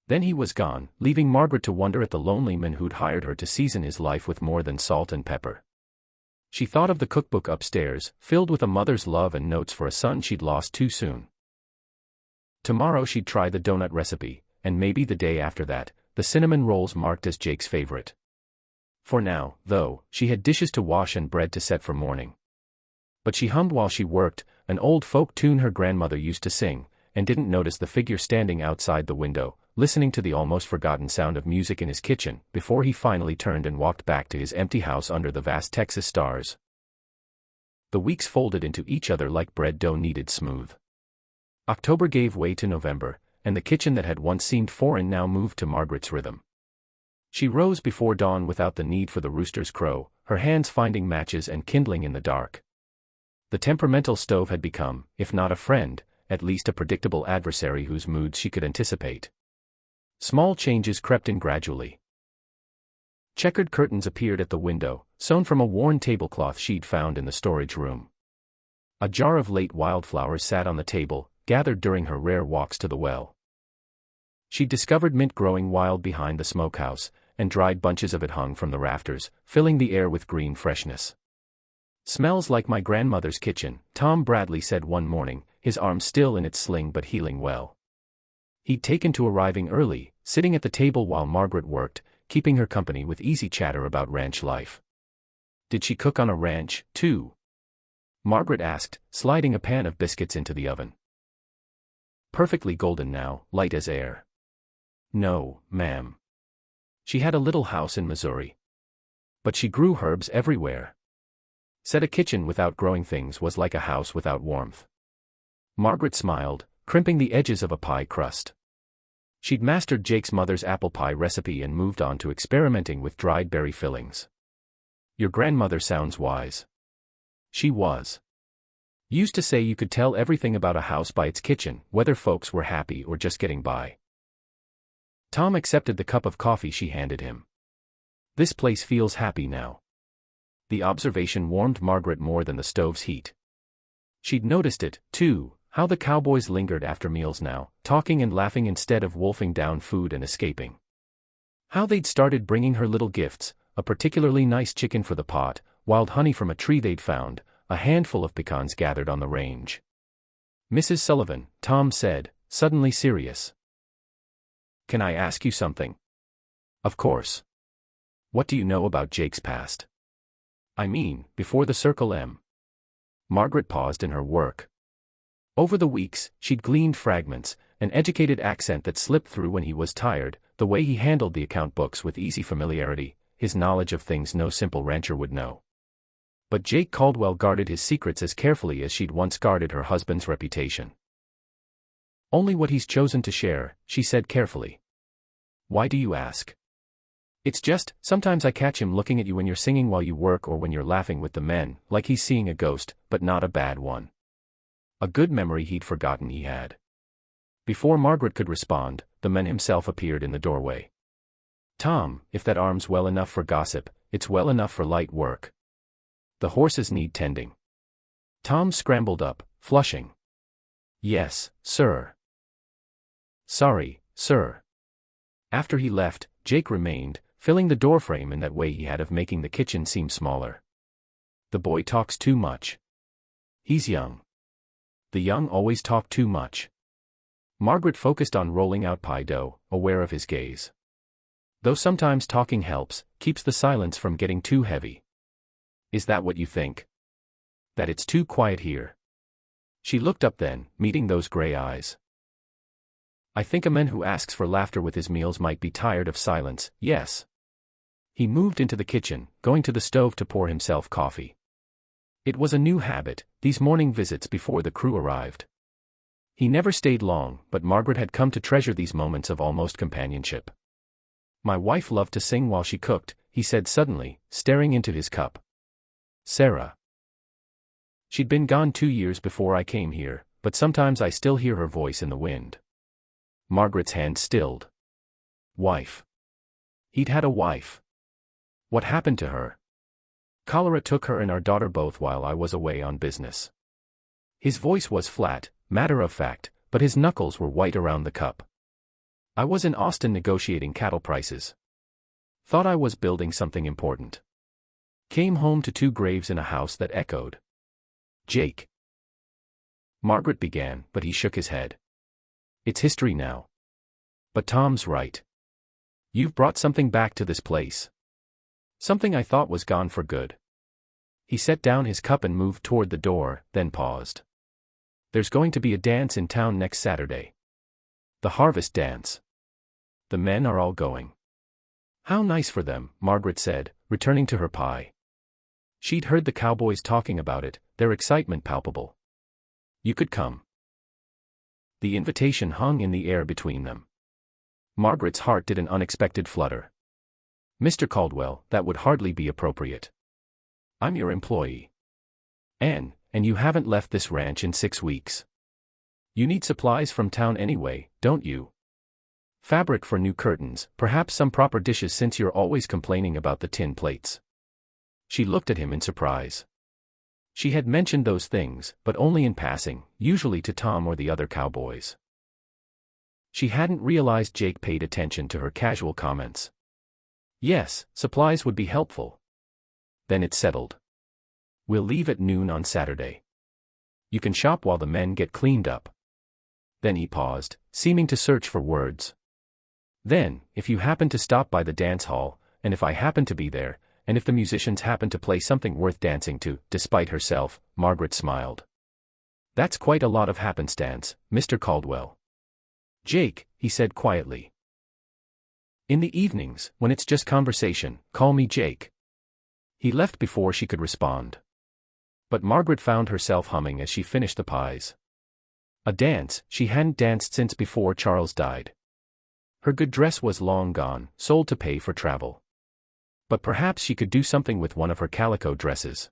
Then he was gone, leaving Margaret to wonder at the lonely man who'd hired her to season his life with more than salt and pepper. She thought of the cookbook upstairs, filled with a mother's love and notes for a son she'd lost too soon. Tomorrow she'd try the donut recipe, and maybe the day after that, the cinnamon rolls marked as Jake's favorite. For now, though, she had dishes to wash and bread to set for morning. But she hummed while she worked, an old folk tune her grandmother used to sing, and didn't notice the figure standing outside the window, listening to the almost forgotten sound of music in his kitchen, before he finally turned and walked back to his empty house under the vast Texas stars. The weeks folded into each other like bread dough kneaded smooth. October gave way to November, and the kitchen that had once seemed foreign now moved to Margaret's rhythm. She rose before dawn without the need for the rooster's crow, her hands finding matches and kindling in the dark. The temperamental stove had become, if not a friend, at least a predictable adversary whose moods she could anticipate. Small changes crept in gradually. Checkered curtains appeared at the window, sewn from a worn tablecloth she'd found in the storage room. A jar of late wildflowers sat on the table, gathered during her rare walks to the well. She'd discovered mint growing wild behind the smokehouse, and dried bunches of it hung from the rafters, filling the air with green freshness. Smells like my grandmother's kitchen, Tom Bradley said one morning, his arm still in its sling but healing well. He'd taken to arriving early, sitting at the table while Margaret worked, keeping her company with easy chatter about ranch life. Did she cook on a ranch, too? Margaret asked, sliding a pan of biscuits into the oven. Perfectly golden now, light as air. No, ma'am. She had a little house in Missouri. But she grew herbs everywhere. Said a kitchen without growing things was like a house without warmth. Margaret smiled, crimping the edges of a pie crust. She'd mastered Jake's mother's apple pie recipe and moved on to experimenting with dried berry fillings. Your grandmother sounds wise. She was. Used to say you could tell everything about a house by its kitchen, whether folks were happy or just getting by. Tom accepted the cup of coffee she handed him. This place feels happy now. The observation warmed Margaret more than the stove's heat. She'd noticed it, too, how the cowboys lingered after meals now, talking and laughing instead of wolfing down food and escaping. How they'd started bringing her little gifts, a particularly nice chicken for the pot, wild honey from a tree they'd found, a handful of pecans gathered on the range. Mrs. Sullivan, Tom said, suddenly serious. Can I ask you something? Of course. What do you know about Jake's past? I mean, before the Circle M. Margaret paused in her work. Over the weeks, she'd gleaned fragments, an educated accent that slipped through when he was tired, the way he handled the account books with easy familiarity, his knowledge of things no simple rancher would know. But Jake Caldwell guarded his secrets as carefully as she'd once guarded her husband's reputation. Only what he's chosen to share, she said carefully. Why do you ask? It's just, sometimes I catch him looking at you when you're singing while you work or when you're laughing with the men, like he's seeing a ghost, but not a bad one. A good memory he'd forgotten he had. Before Margaret could respond, the man himself appeared in the doorway. Tom, if that arm's well enough for gossip, it's well enough for light work. The horses need tending. Tom scrambled up, flushing. Yes, sir. Sorry, sir. After he left, Jake remained, filling the doorframe in that way he had of making the kitchen seem smaller. The boy talks too much. He's young. The young always talk too much. Margaret focused on rolling out pie dough, aware of his gaze. Though sometimes talking helps, keeps the silence from getting too heavy. Is that what you think? That it's too quiet here? She looked up then, meeting those gray eyes. I think a man who asks for laughter with his meals might be tired of silence, yes. He moved into the kitchen, going to the stove to pour himself coffee. It was a new habit, these morning visits before the crew arrived. He never stayed long, but Margaret had come to treasure these moments of almost companionship. My wife loved to sing while she cooked, he said suddenly, staring into his cup. Sarah. She'd been gone 2 years before I came here, but sometimes I still hear her voice in the wind. Margaret's hand stilled. Wife. He'd had a wife. What happened to her? Cholera took her and our daughter both while I was away on business. His voice was flat, matter of fact, but his knuckles were white around the cup. I was in Austin negotiating cattle prices. Thought I was building something important. Came home to 2 graves in a house that echoed. Jake. Margaret began, but he shook his head. It's history now. But Tom's right. You've brought something back to this place. Something I thought was gone for good. He set down his cup and moved toward the door, then paused. There's going to be a dance in town next Saturday. The harvest dance. The men are all going. How nice for them, Margaret said, returning to her pie. She'd heard the cowboys talking about it, their excitement palpable. You could come. The invitation hung in the air between them. Margaret's heart did an unexpected flutter. Mr. Caldwell, that would hardly be appropriate. I'm your employee. And you haven't left this ranch in 6 weeks. You need supplies from town anyway, don't you? Fabric for new curtains, perhaps some proper dishes since you're always complaining about the tin plates. She looked at him in surprise. She had mentioned those things, but only in passing, usually to Tom or the other cowboys. She hadn't realized Jake paid attention to her casual comments. Yes, supplies would be helpful. Then it settled. We'll leave at noon on Saturday. You can shop while the men get cleaned up. Then he paused, seeming to search for words. Then, if you happen to stop by the dance hall, and if I happen to be there, and if the musicians happen to play something worth dancing to, despite herself, Margaret smiled. That's quite a lot of happenstance, Mr. Caldwell. Jake, he said quietly. In the evenings, when it's just conversation, call me Jake. He left before she could respond. But Margaret found herself humming as she finished the pies. A dance she hadn't danced since before Charles died. Her good dress was long gone, sold to pay for travel. But perhaps she could do something with one of her calico dresses.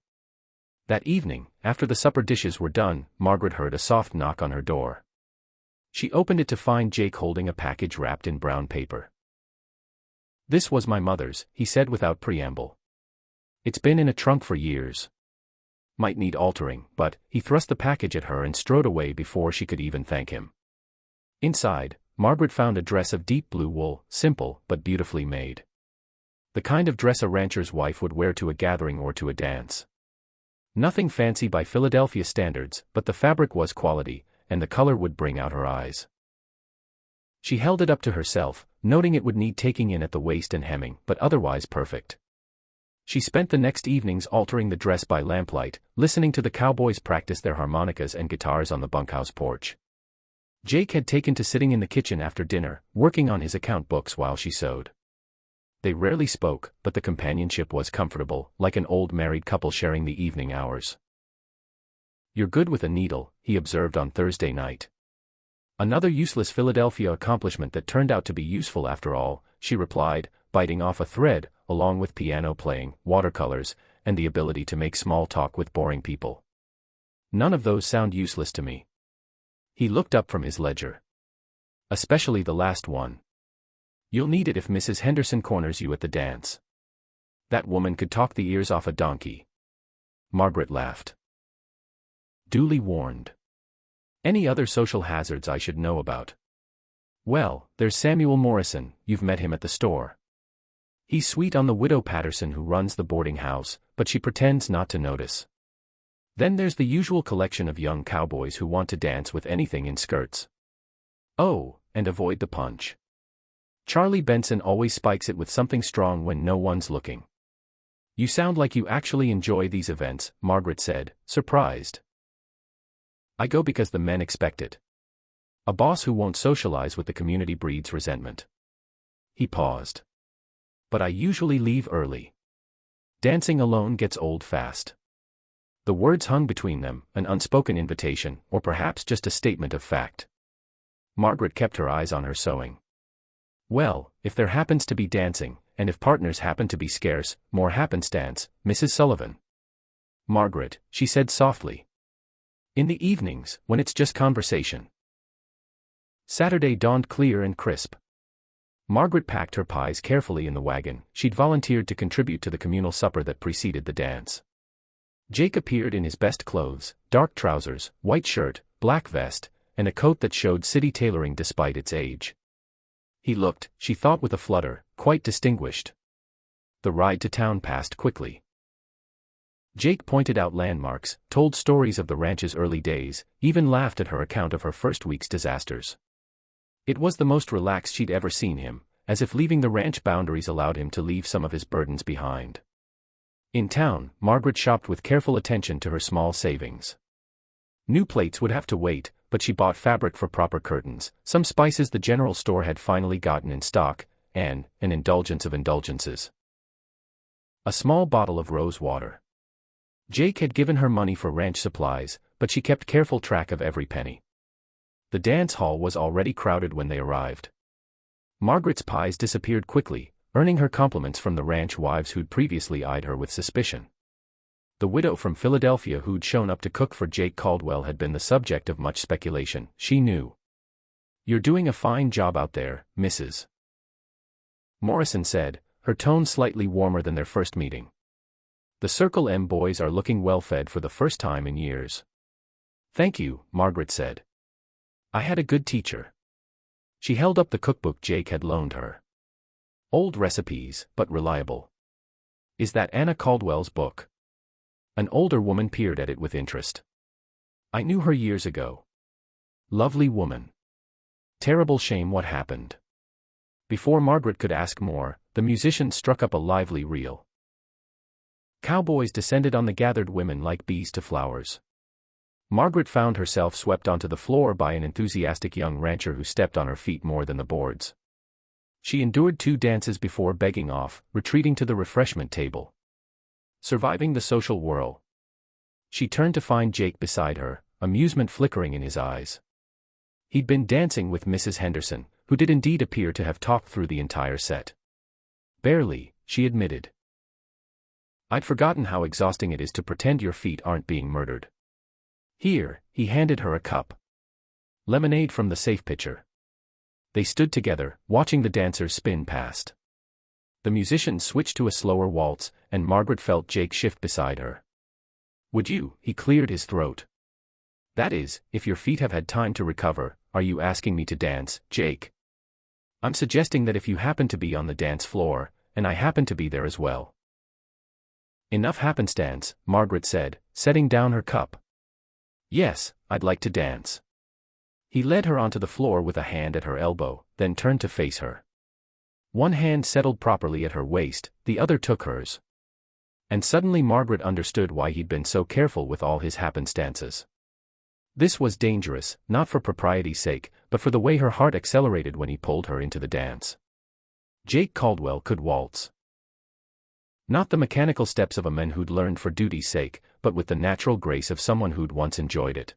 That evening, after the supper dishes were done, Margaret heard a soft knock on her door. She opened it to find Jake holding a package wrapped in brown paper. This was my mother's, he said without preamble. It's been in a trunk for years. Might need altering, but, he thrust the package at her and strode away before she could even thank him. Inside, Margaret found a dress of deep blue wool, simple, but beautifully made. The kind of dress a rancher's wife would wear to a gathering or to a dance. Nothing fancy by Philadelphia standards, but the fabric was quality, and the color would bring out her eyes. She held it up to herself, noting it would need taking in at the waist and hemming, but otherwise perfect. She spent the next evenings altering the dress by lamplight, listening to the cowboys practice their harmonicas and guitars on the bunkhouse porch. Jake had taken to sitting in the kitchen after dinner, working on his account books while she sewed. They rarely spoke, but the companionship was comfortable, like an old married couple sharing the evening hours. You're good with a needle, he observed on Thursday night. Another useless Philadelphia accomplishment that turned out to be useful after all, she replied, biting off a thread, along with piano playing, watercolors, and the ability to make small talk with boring people. None of those sound useless to me. He looked up from his ledger. Especially the last one. You'll need it if Mrs. Henderson corners you at the dance. That woman could talk the ears off a donkey. Margaret laughed. Duly warned. Any other social hazards I should know about? Well, there's Samuel Morrison, you've met him at the store. He's sweet on the widow Patterson who runs the boarding house, but she pretends not to notice. Then there's the usual collection of young cowboys who want to dance with anything in skirts. Oh, and avoid the punch. Charlie Benson always spikes it with something strong when no one's looking. You sound like you actually enjoy these events, Margaret said, surprised. I go because the men expect it. A boss who won't socialize with the community breeds resentment. He paused. But I usually leave early. Dancing alone gets old fast. The words hung between them, an unspoken invitation, or perhaps just a statement of fact. Margaret kept her eyes on her sewing. Well, if there happens to be dancing, and if partners happen to be scarce, more happenstance, Mrs. Sullivan. Margaret, she said softly. In the evenings, when it's just conversation. Saturday dawned clear and crisp. Margaret packed her pies carefully in the wagon. She'd volunteered to contribute to the communal supper that preceded the dance. Jake appeared in his best clothes, dark trousers, white shirt, black vest, and a coat that showed city tailoring despite its age. He looked, she thought with a flutter, quite distinguished. The ride to town passed quickly. Jake pointed out landmarks, told stories of the ranch's early days, even laughed at her account of her first week's disasters. It was the most relaxed she'd ever seen him, as if leaving the ranch boundaries allowed him to leave some of his burdens behind. In town, Margaret shopped with careful attention to her small savings. New plates would have to wait, but she bought fabric for proper curtains, some spices the general store had finally gotten in stock, and an indulgence of indulgences. A small bottle of rose water. Jake had given her money for ranch supplies, but she kept careful track of every penny. The dance hall was already crowded when they arrived. Margaret's pies disappeared quickly, earning her compliments from the ranch wives who'd previously eyed her with suspicion. The widow from Philadelphia who'd shown up to cook for Jake Caldwell had been the subject of much speculation, she knew. You're doing a fine job out there, Mrs. Morrison said, her tone slightly warmer than their first meeting. The Circle M boys are looking well-fed for the first time in years. Thank you, Margaret said. I had a good teacher. She held up the cookbook Jake had loaned her. Old recipes, but reliable. Is that Anna Caldwell's book? An older woman peered at it with interest. I knew her years ago. Lovely woman. Terrible shame what happened. Before Margaret could ask more, the musician struck up a lively reel. Cowboys descended on the gathered women like bees to flowers. Margaret found herself swept onto the floor by an enthusiastic young rancher who stepped on her feet more than the boards. She endured 2 dances before begging off, retreating to the refreshment table. Surviving the social whirl. She turned to find Jake beside her, amusement flickering in his eyes. He'd been dancing with Mrs. Henderson, who did indeed appear to have talked through the entire set. Barely, she admitted. I'd forgotten how exhausting it is to pretend your feet aren't being murdered. Here, he handed her a cup. Lemonade from the safe pitcher. They stood together, watching the dancers spin past. The musician switched to a slower waltz, and Margaret felt Jake shift beside her. Would you? He cleared his throat. That is, if your feet have had time to recover, are you asking me to dance, Jake? I'm suggesting that if you happen to be on the dance floor, and I happen to be there as well. Enough happenstance, Margaret said, setting down her cup. Yes, I'd like to dance. He led her onto the floor with a hand at her elbow, then turned to face her. One hand settled properly at her waist, the other took hers. And suddenly Margaret understood why he'd been so careful with all his happenstances. This was dangerous, not for propriety's sake, but for the way her heart accelerated when he pulled her into the dance. Jake Caldwell could waltz. Not the mechanical steps of a man who'd learned for duty's sake, but with the natural grace of someone who'd once enjoyed it.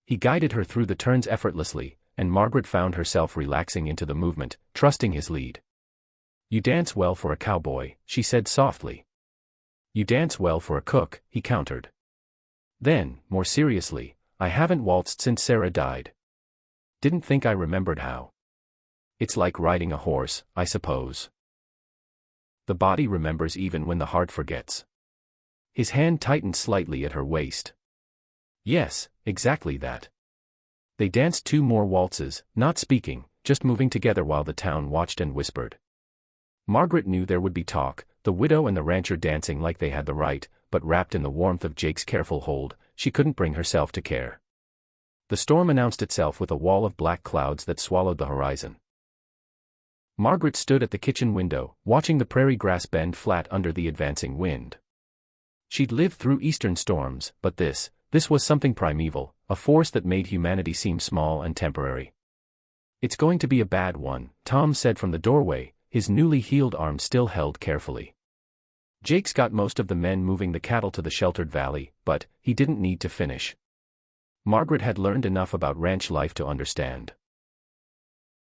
He guided her through the turns effortlessly, and Margaret found herself relaxing into the movement, trusting his lead. You dance well for a cowboy, she said softly. You dance well for a cook, he countered. Then, more seriously, I haven't waltzed since Sarah died. Didn't think I remembered how. It's like riding a horse, I suppose. The body remembers even when the heart forgets. His hand tightened slightly at her waist. Yes, exactly that. They danced 2 more waltzes, not speaking, just moving together while the town watched and whispered. Margaret knew there would be talk, the widow and the rancher dancing like they had the right, but wrapped in the warmth of Jake's careful hold, she couldn't bring herself to care. The storm announced itself with a wall of black clouds that swallowed the horizon. Margaret stood at the kitchen window, watching the prairie grass bend flat under the advancing wind. She'd lived through eastern storms, but this was something primeval, a force that made humanity seem small and temporary. "It's going to be a bad one," Tom said from the doorway, his newly healed arm still held carefully. Jake's got most of the men moving the cattle to the sheltered valley, but he didn't need to finish. Margaret had learned enough about ranch life to understand.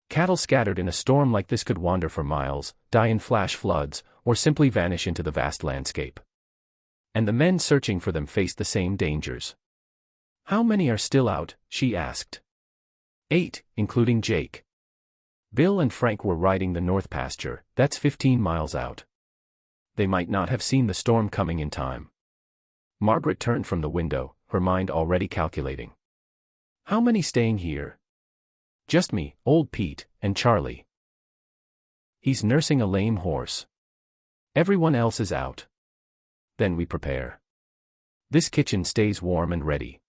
Cattle scattered in a storm like this could wander for miles, die in flash floods, or simply vanish into the vast landscape. And the men searching for them faced the same dangers. "How many are still out?" she asked. 8, including Jake. Bill and Frank were riding the north pasture, that's 15 miles out. They might not have seen the storm coming in time. Margaret turned from the window, her mind already calculating. "How many staying here?" "Just me, old Pete, and Charlie. He's nursing a lame horse. Everyone else is out. Then we prepare. This kitchen stays warm and ready.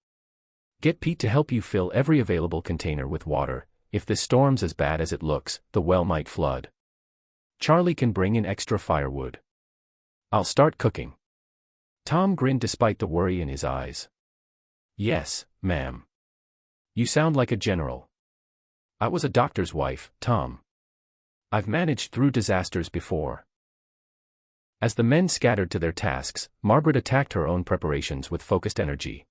Get Pete to help you fill every available container with water. If this storm's as bad as it looks, the well might flood. Charlie can bring in extra firewood. I'll start cooking." Tom grinned despite the worry in his eyes. "Yes, ma'am. You sound like a general." "I was a doctor's wife, Tom. I've managed through disasters before." As the men scattered to their tasks, Margaret attacked her own preparations with focused energy.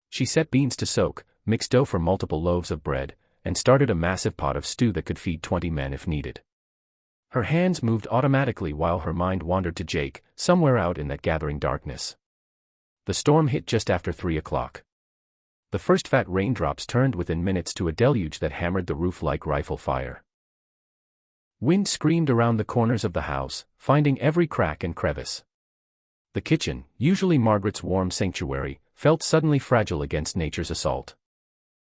She set beans to soak, mixed dough for multiple loaves of bread, and started a massive pot of stew that could feed 20 men if needed. Her hands moved automatically while her mind wandered to Jake, somewhere out in that gathering darkness. The storm hit just after 3 o'clock. The first fat raindrops turned within minutes to a deluge that hammered the roof like rifle fire. Wind screamed around the corners of the house, finding every crack and crevice. The kitchen, usually Margaret's warm sanctuary, felt suddenly fragile against nature's assault.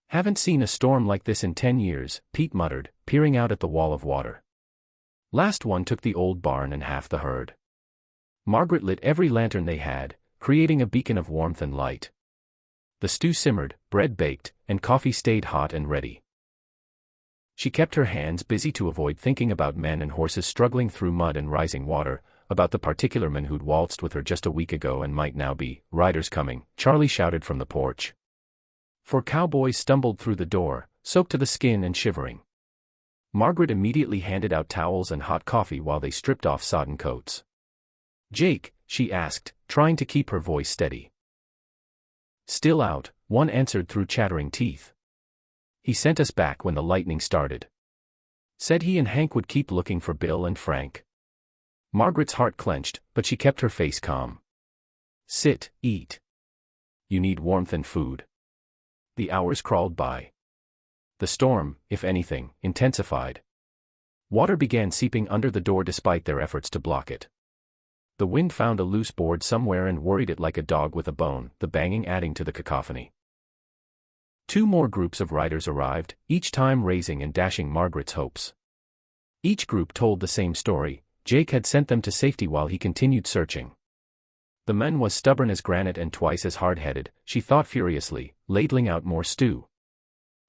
"Haven't seen a storm like this in 10 years, Pete muttered, peering out at the wall of water. "Last one took the old barn and half the herd." Margaret lit every lantern they had, creating a beacon of warmth and light. The stew simmered, bread baked, and coffee stayed hot and ready. She kept her hands busy to avoid thinking about men and horses struggling through mud and rising water, about the particular men who'd waltzed with her just a week ago and might now be riders coming, Charlie shouted from the porch. 4 cowboys stumbled through the door, soaked to the skin and shivering. Margaret immediately handed out towels and hot coffee while they stripped off sodden coats. "Jake?" she asked, trying to keep her voice steady. "Still out," one answered through chattering teeth. "He sent us back when the lightning started. Said he and Hank would keep looking for Bill and Frank." Margaret's heart clenched, but she kept her face calm. "Sit, eat. You need warmth and food." The hours crawled by. The storm, if anything, intensified. Water began seeping under the door despite their efforts to block it. The wind found a loose board somewhere and worried it like a dog with a bone, the banging adding to the cacophony. 2 more groups of riders arrived, each time raising and dashing Margaret's hopes. Each group told the same story. Jake had sent them to safety while he continued searching. The man was stubborn as granite and twice as hard-headed, she thought furiously, ladling out more stew.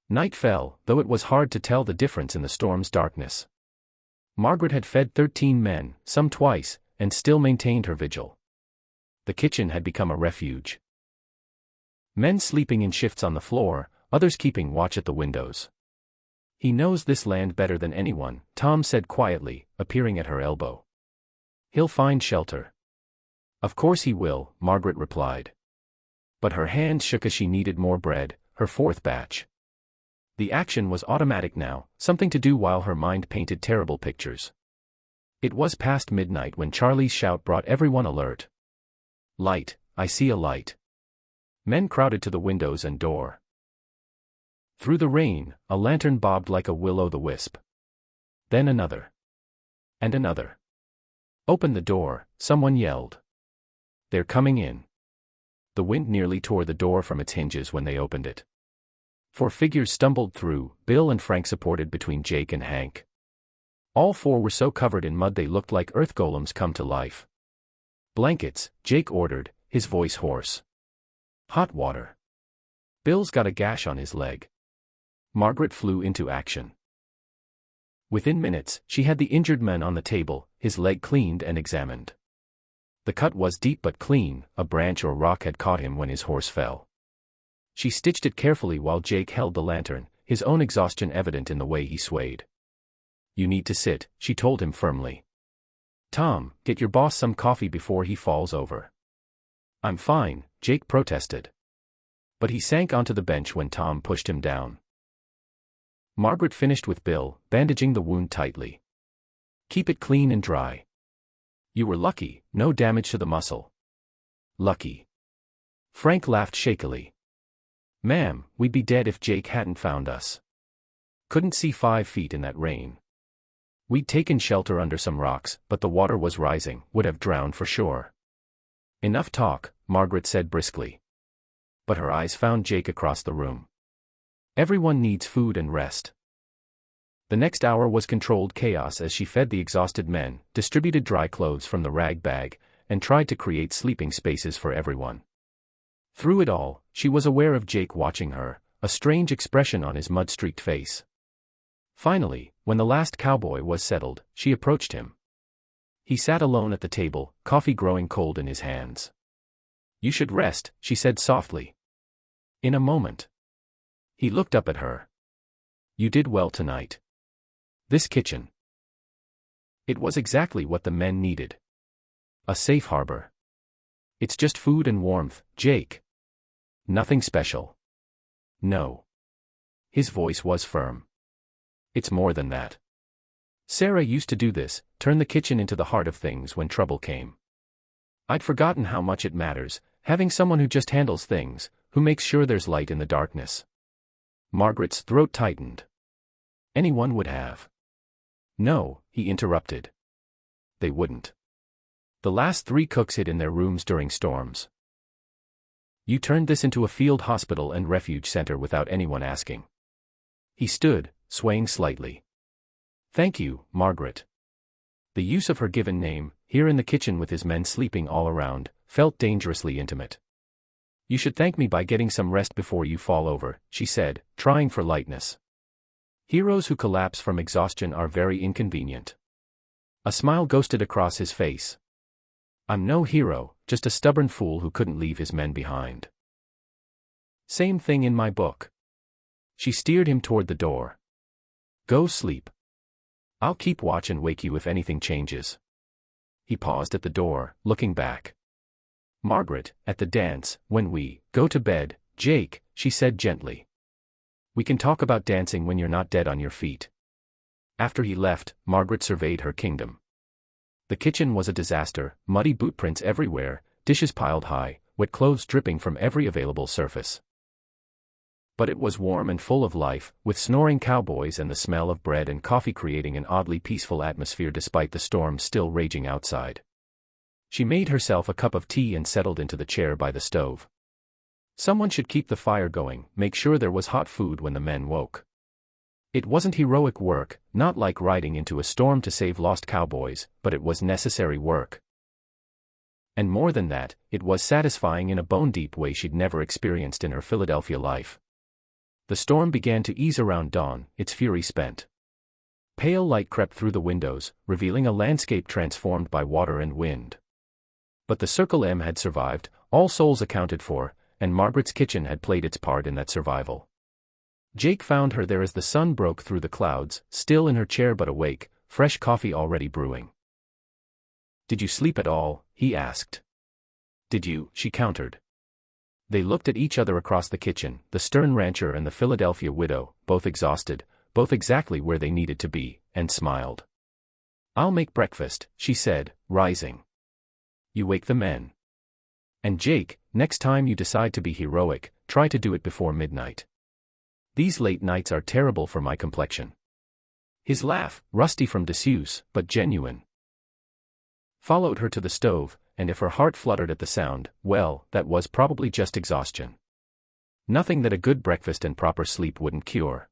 Night fell, though it was hard to tell the difference in the storm's darkness. Margaret had fed 13 men, some twice, and still maintained her vigil. The kitchen had become a refuge. Men sleeping in shifts on the floor, others keeping watch at the windows. "He knows this land better than anyone," Tom said quietly, appearing at her elbow. "He'll find shelter." "Of course he will," Margaret replied. But her hand shook as she kneaded more bread, her 4th batch. The action was automatic now, something to do while her mind painted terrible pictures. It was past midnight when Charlie's shout brought everyone alert. "Light, I see a light." Men crowded to the windows and door. Through the rain, a lantern bobbed like a will-o'-the-wisp. Then another. And another. "Open the door," someone yelled. They're coming in. The wind nearly tore the door from its hinges when they opened it. Four figures stumbled through, Bill and Frank supported between Jake and Hank. All four were so covered in mud they looked like earth golems come to life. Blankets, Jake ordered, his voice hoarse. Hot water. Bill's got a gash on his leg. Margaret flew into action. Within minutes, she had the injured man on the table, his leg cleaned and examined. The cut was deep but clean, a branch or rock had caught him when his horse fell. She stitched it carefully while Jake held the lantern, his own exhaustion evident in the way he swayed. You need to sit, she told him firmly. Tom, get your boss some coffee before he falls over. I'm fine, Jake protested. But he sank onto the bench when Tom pushed him down. Margaret finished with Bill, bandaging the wound tightly. Keep it clean and dry. You were lucky, no damage to the muscle. Lucky. Frank laughed shakily. Ma'am, we'd be dead if Jake hadn't found us. Couldn't see 5 feet in that rain. We'd taken shelter under some rocks, but the water was rising, would have drowned for sure. Enough talk, Margaret said briskly. But her eyes found Jake across the room. Everyone needs food and rest. The next hour was controlled chaos as she fed the exhausted men, distributed dry clothes from the rag bag, and tried to create sleeping spaces for everyone. Through it all, she was aware of Jake watching her, a strange expression on his mud-streaked face. Finally, when the last cowboy was settled, she approached him. He sat alone at the table, coffee growing cold in his hands. You should rest, she said softly. In a moment. He looked up at her. You did well tonight. This kitchen. It was exactly what the men needed. A safe harbor. It's just food and warmth, Jake. Nothing special. No. His voice was firm. It's more than that. Sarah used to do this, turn the kitchen into the heart of things when trouble came. I'd forgotten how much it matters, having someone who just handles things, who makes sure there's light in the darkness. Margaret's throat tightened. Anyone would have. No, he interrupted. They wouldn't. The last 3 cooks hid in their rooms during storms. You turned this into a field hospital and refuge center without anyone asking. He stood, swaying slightly. Thank you, Margaret. The use of her given name, here in the kitchen with his men sleeping all around, felt dangerously intimate. You should thank me by getting some rest before you fall over, she said, trying for lightness. Heroes who collapse from exhaustion are very inconvenient. A smile ghosted across his face. I'm no hero, just a stubborn fool who couldn't leave his men behind. Same thing in my book. She steered him toward the door. Go sleep. I'll keep watch and wake you if anything changes. He paused at the door, looking back. Margaret, at the dance, when we go to bed, Jake, she said gently. We can talk about dancing when you're not dead on your feet. After he left, Margaret surveyed her kingdom. The kitchen was a disaster, muddy bootprints everywhere, dishes piled high, wet clothes dripping from every available surface. But it was warm and full of life, with snoring cowboys and the smell of bread and coffee creating an oddly peaceful atmosphere despite the storm still raging outside. She made herself a cup of tea and settled into the chair by the stove. Someone should keep the fire going, make sure there was hot food when the men woke. It wasn't heroic work, not like riding into a storm to save lost cowboys, but it was necessary work. And more than that, it was satisfying in a bone-deep way she'd never experienced in her Philadelphia life. The storm began to ease around dawn, its fury spent. Pale light crept through the windows, revealing a landscape transformed by water and wind. But the Circle M had survived, all souls accounted for, and Margaret's kitchen had played its part in that survival. Jake found her there as the sun broke through the clouds, still in her chair but awake, fresh coffee already brewing. Did you sleep at all? He asked. Did you? She countered. They looked at each other across the kitchen, the stern rancher and the Philadelphia widow, both exhausted, both exactly where they needed to be, and smiled. I'll make breakfast, she said, rising. You wake the men. And Jake, next time you decide to be heroic, try to do it before midnight. These late nights are terrible for my complexion. His laugh, rusty from disuse, but genuine, followed her to the stove, and if her heart fluttered at the sound, well, that was probably just exhaustion. Nothing that a good breakfast and proper sleep wouldn't cure.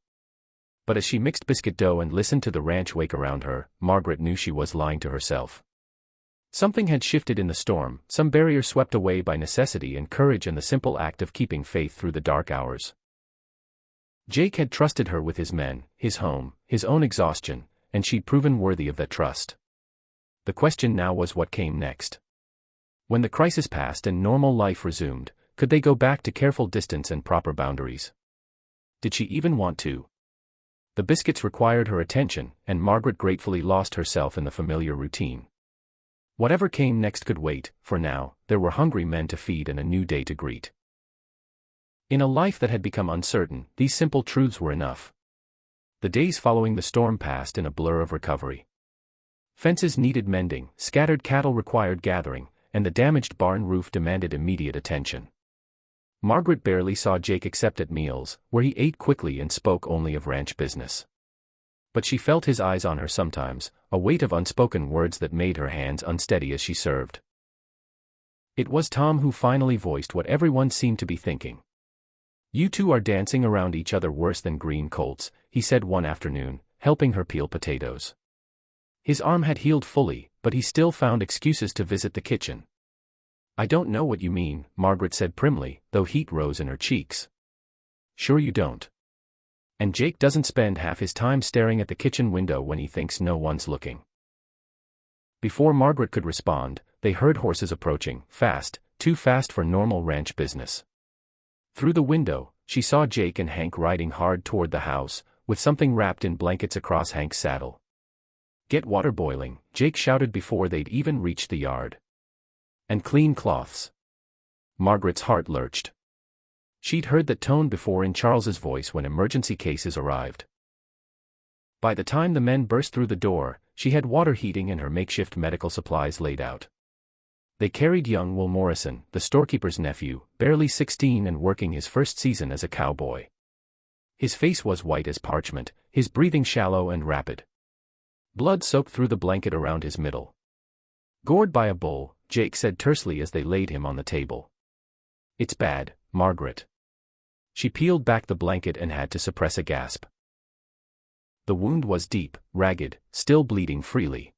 But as she mixed biscuit dough and listened to the ranch wake around her, Margaret knew she was lying to herself. Something had shifted in the storm, some barrier swept away by necessity and courage and the simple act of keeping faith through the dark hours. Jake had trusted her with his men, his home, his own exhaustion, and she'd proven worthy of that trust. The question now was what came next. When the crisis passed and normal life resumed, could they go back to careful distance and proper boundaries? Did she even want to? The biscuits required her attention, and Margaret gratefully lost herself in the familiar routine. Whatever came next could wait, for now, there were hungry men to feed and a new day to greet. In a life that had become uncertain, these simple truths were enough. The days following the storm passed in a blur of recovery. Fences needed mending, scattered cattle required gathering, and the damaged barn roof demanded immediate attention. Margaret barely saw Jake except at meals, where he ate quickly and spoke only of ranch business. But she felt his eyes on her sometimes, a weight of unspoken words that made her hands unsteady as she served. It was Tom who finally voiced what everyone seemed to be thinking. "You two are dancing around each other worse than green colts," he said one afternoon, helping her peel potatoes. His arm had healed fully, but he still found excuses to visit the kitchen. "I don't know what you mean," Margaret said primly, though heat rose in her cheeks. "Sure you don't. And Jake doesn't spend half his time staring at the kitchen window when he thinks no one's looking." Before Margaret could respond, they heard horses approaching, fast, too fast for normal ranch business. Through the window, she saw Jake and Hank riding hard toward the house, with something wrapped in blankets across Hank's saddle. "Get water boiling," Jake shouted before they'd even reached the yard. "And clean cloths." Margaret's heart lurched. She'd heard that tone before in Charles's voice when emergency cases arrived. By the time the men burst through the door, she had water heating and her makeshift medical supplies laid out. They carried young Will Morrison, the storekeeper's nephew, barely 16 and working his first season as a cowboy. His face was white as parchment, his breathing shallow and rapid. Blood soaked through the blanket around his middle. "Gored by a bull," Jake said tersely as they laid him on the table. "It's bad, Margaret." She peeled back the blanket and had to suppress a gasp. The wound was deep, ragged, still bleeding freely.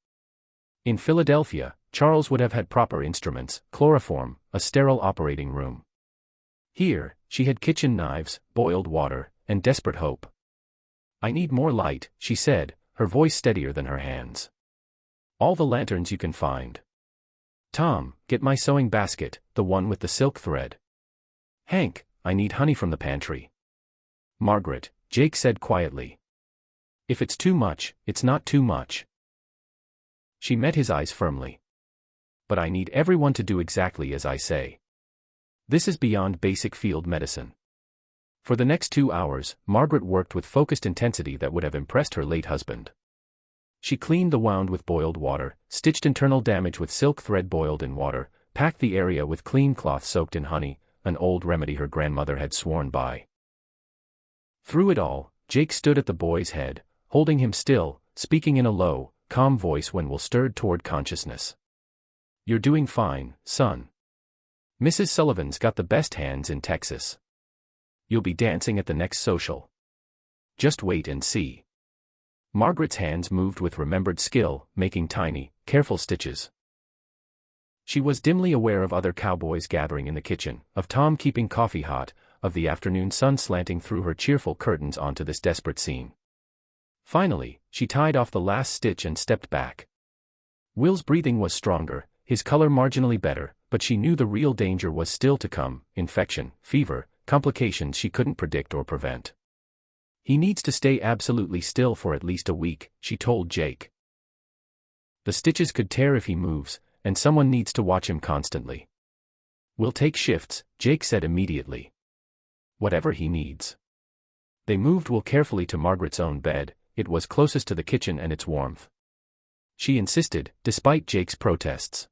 In Philadelphia, Charles would have had proper instruments, chloroform, a sterile operating room. Here, she had kitchen knives, boiled water, and desperate hope. "I need more light," she said, her voice steadier than her hands. "All the lanterns you can find. Tom, get my sewing basket, the one with the silk thread. Hank, I need honey from the pantry." "Margaret," Jake said quietly. "If it's too much, it's not too much." She met his eyes firmly. "But I need everyone to do exactly as I say. This is beyond basic field medicine." For the next 2 hours, Margaret worked with focused intensity that would have impressed her late husband. She cleaned the wound with boiled water, stitched internal damage with silk thread boiled in water, packed the area with clean cloth soaked in honey, an old remedy her grandmother had sworn by. Through it all, Jake stood at the boy's head, holding him still, speaking in a low, calm voice when Will stirred toward consciousness. "You're doing fine, son. Mrs. Sullivan's got the best hands in Texas. You'll be dancing at the next social. Just wait and see." Margaret's hands moved with remembered skill, making tiny, careful stitches. She was dimly aware of other cowboys gathering in the kitchen, of Tom keeping coffee hot, of the afternoon sun slanting through her cheerful curtains onto this desperate scene. Finally, she tied off the last stitch and stepped back. Will's breathing was stronger, his color marginally better, but she knew the real danger was still to come: infection, fever, complications she couldn't predict or prevent. "He needs to stay absolutely still for at least a week," she told Jake. "The stitches could tear if he moves, and someone needs to watch him constantly." "We'll take shifts," Jake said immediately. "Whatever he needs." They moved Will carefully to Margaret's own bed. It was closest to the kitchen and its warmth. She insisted, despite Jake's protests.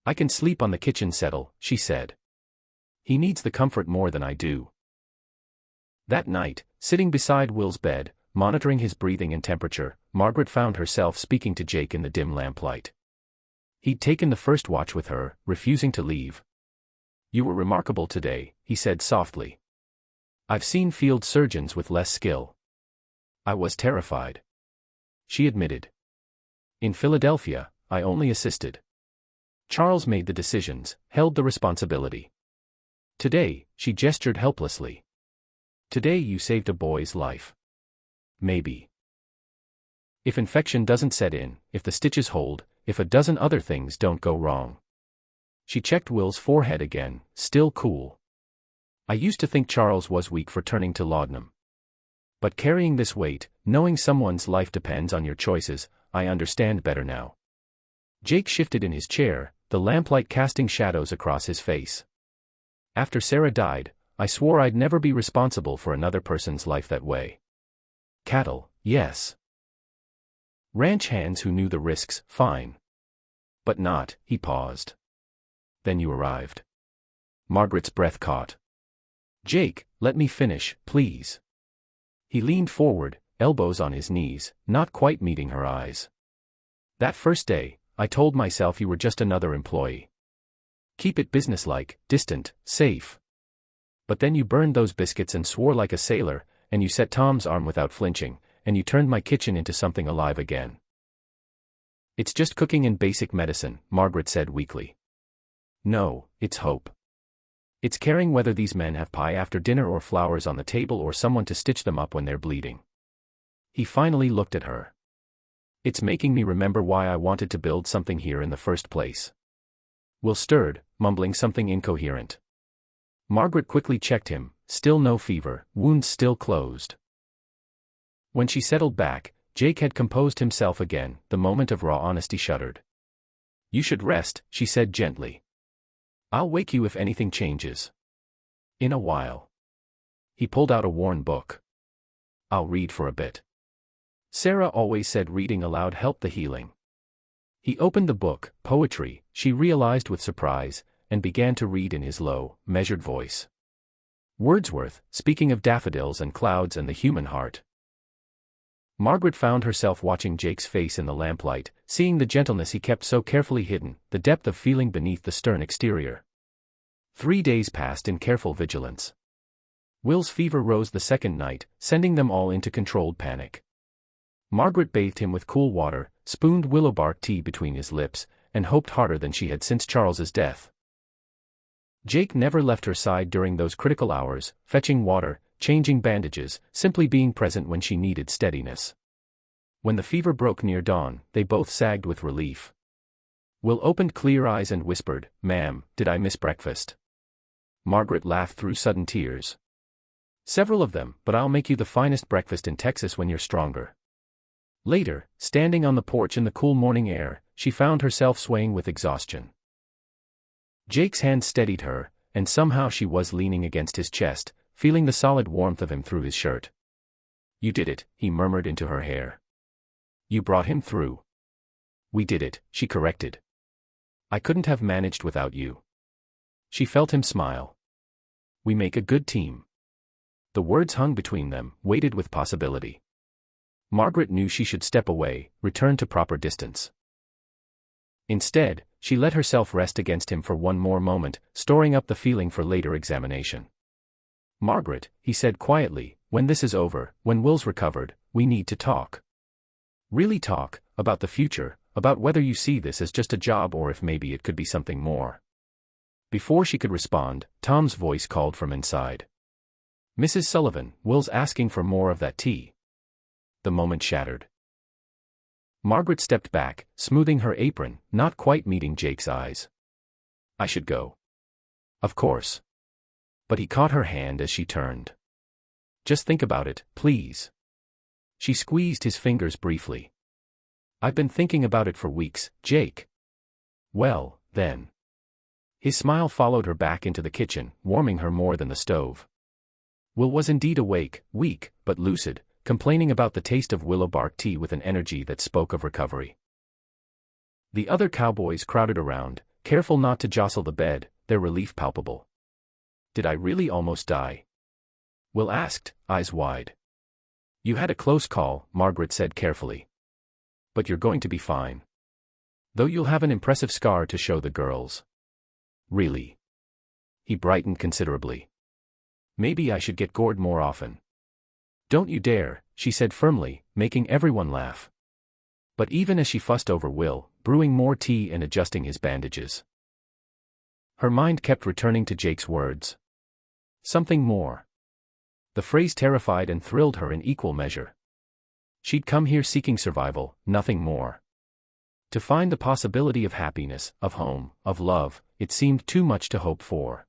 "I can sleep on the kitchen settle," she said. "He needs the comfort more than I do." That night, sitting beside Will's bed, monitoring his breathing and temperature, Margaret found herself speaking to Jake in the dim lamplight. He'd taken the first watch with her, refusing to leave. "You were remarkable today," he said softly. "I've seen field surgeons with less skill." "I was terrified," she admitted. "In Philadelphia, I only assisted. Charles made the decisions, held the responsibility. Today," she gestured helplessly. "Today you saved a boy's life. Maybe. If infection doesn't set in, if the stitches hold, if a dozen other things don't go wrong." She checked Will's forehead again, still cool. "I used to think Charles was weak for turning to laudanum. But carrying this weight, knowing someone's life depends on your choices, I understand better now." Jake shifted in his chair, the lamplight casting shadows across his face. "After Sarah died, I swore I'd never be responsible for another person's life that way. Cattle, yes. Ranch hands who knew the risks, fine. But not," he paused. "Then you arrived." Margaret's breath caught. "Jake, let me finish, please." He leaned forward, elbows on his knees, not quite meeting her eyes. "That first day, I told myself you were just another employee. Keep it businesslike, distant, safe. But then you burned those biscuits and swore like a sailor, and you set Tom's arm without flinching, and you turned my kitchen into something alive again." "It's just cooking and basic medicine," Margaret said weakly. "No, it's hope. It's caring whether these men have pie after dinner or flowers on the table or someone to stitch them up when they're bleeding." He finally looked at her. "It's making me remember why I wanted to build something here in the first place." Will stirred, mumbling something incoherent. Margaret quickly checked him, still no fever, wounds still closed. When she settled back, Jake had composed himself again, the moment of raw honesty shuddered. "You should rest," she said gently. "I'll wake you if anything changes. In a while." He pulled out a worn book. "I'll read for a bit. Sarah always said reading aloud helped the healing." He opened the book, poetry, she realized with surprise, and began to read in his low, measured voice. Wordsworth, speaking of daffodils and clouds and the human heart. Margaret found herself watching Jake's face in the lamplight, seeing the gentleness he kept so carefully hidden, the depth of feeling beneath the stern exterior. 3 days passed in careful vigilance. Will's fever rose the second night, sending them all into controlled panic. Margaret bathed him with cool water, spooned willow bark tea between his lips, and hoped harder than she had since Charles's death. Jake never left her side during those critical hours, fetching water, changing bandages, simply being present when she needed steadiness. When the fever broke near dawn, they both sagged with relief. Will opened clear eyes and whispered, "Ma'am, did I miss breakfast?" Margaret laughed through sudden tears. "Several of them, but I'll make you the finest breakfast in Texas when you're stronger." Later, standing on the porch in the cool morning air, she found herself swaying with exhaustion. Jake's hand steadied her, and somehow she was leaning against his chest, feeling the solid warmth of him through his shirt. "You did it," he murmured into her hair. "You brought him through." "We did it," she corrected. "I couldn't have managed without you." She felt him smile. "We make a good team." The words hung between them, weighted with possibility. Margaret knew she should step away, return to proper distance. Instead, she let herself rest against him for one more moment, storing up the feeling for later examination. "Margaret," he said quietly, "when this is over, when Will's recovered, we need to talk. Really talk, about the future, about whether you see this as just a job or if maybe it could be something more." Before she could respond, Tom's voice called from inside. "Mrs. Sullivan, Will's asking for more of that tea." The moment shattered. Margaret stepped back, smoothing her apron, not quite meeting Jake's eyes. "I should go." "Of course." But he caught her hand as she turned. "Just think about it, please." She squeezed his fingers briefly. "I've been thinking about it for weeks, Jake." "Well, then." His smile followed her back into the kitchen, warming her more than the stove. Will was indeed awake, weak, but lucid, complaining about the taste of willow bark tea with an energy that spoke of recovery. The other cowboys crowded around, careful not to jostle the bed, their relief palpable. "Did I really almost die?" Will asked, eyes wide. "You had a close call," Margaret said carefully. "But you're going to be fine." Though you'll have an impressive scar to show the girls. Really? He brightened considerably. Maybe I should get gored more often. Don't you dare, she said firmly, making everyone laugh. But even as she fussed over Will, brewing more tea and adjusting his bandages, her mind kept returning to Jake's words. Something more. The phrase terrified and thrilled her in equal measure. She'd come here seeking survival, nothing more. To find the possibility of happiness, of home, of love, it seemed too much to hope for.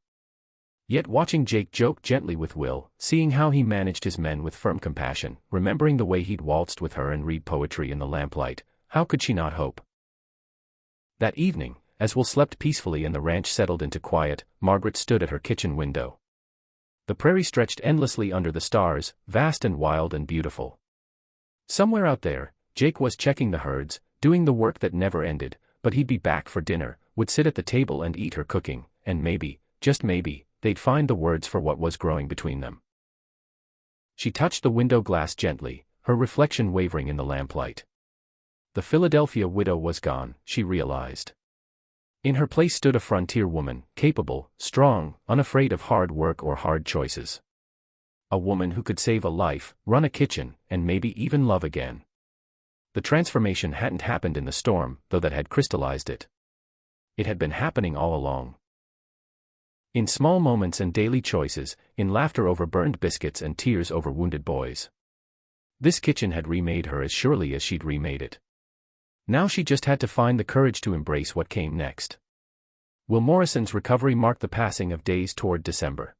Yet watching Jake joke gently with Will, seeing how he managed his men with firm compassion, remembering the way he'd waltzed with her and read poetry in the lamplight, how could she not hope? That evening, as Will slept peacefully and the ranch settled into quiet, Margaret stood at her kitchen window. The prairie stretched endlessly under the stars, vast and wild and beautiful. Somewhere out there, Jake was checking the herds, doing the work that never ended, but he'd be back for dinner, would sit at the table and eat her cooking, and maybe, just maybe, they'd find the words for what was growing between them. She touched the window glass gently, her reflection wavering in the lamplight. The Philadelphia widow was gone, she realized. In her place stood a frontier woman, capable, strong, unafraid of hard work or hard choices. A woman who could save a life, run a kitchen, and maybe even love again. The transformation hadn't happened in the storm, though that had crystallized it. It had been happening all along. In small moments and daily choices, in laughter over burned biscuits and tears over wounded boys. This kitchen had remade her as surely as she'd remade it. Now she just had to find the courage to embrace what came next. Will Morrison's recovery marked the passing of days toward December.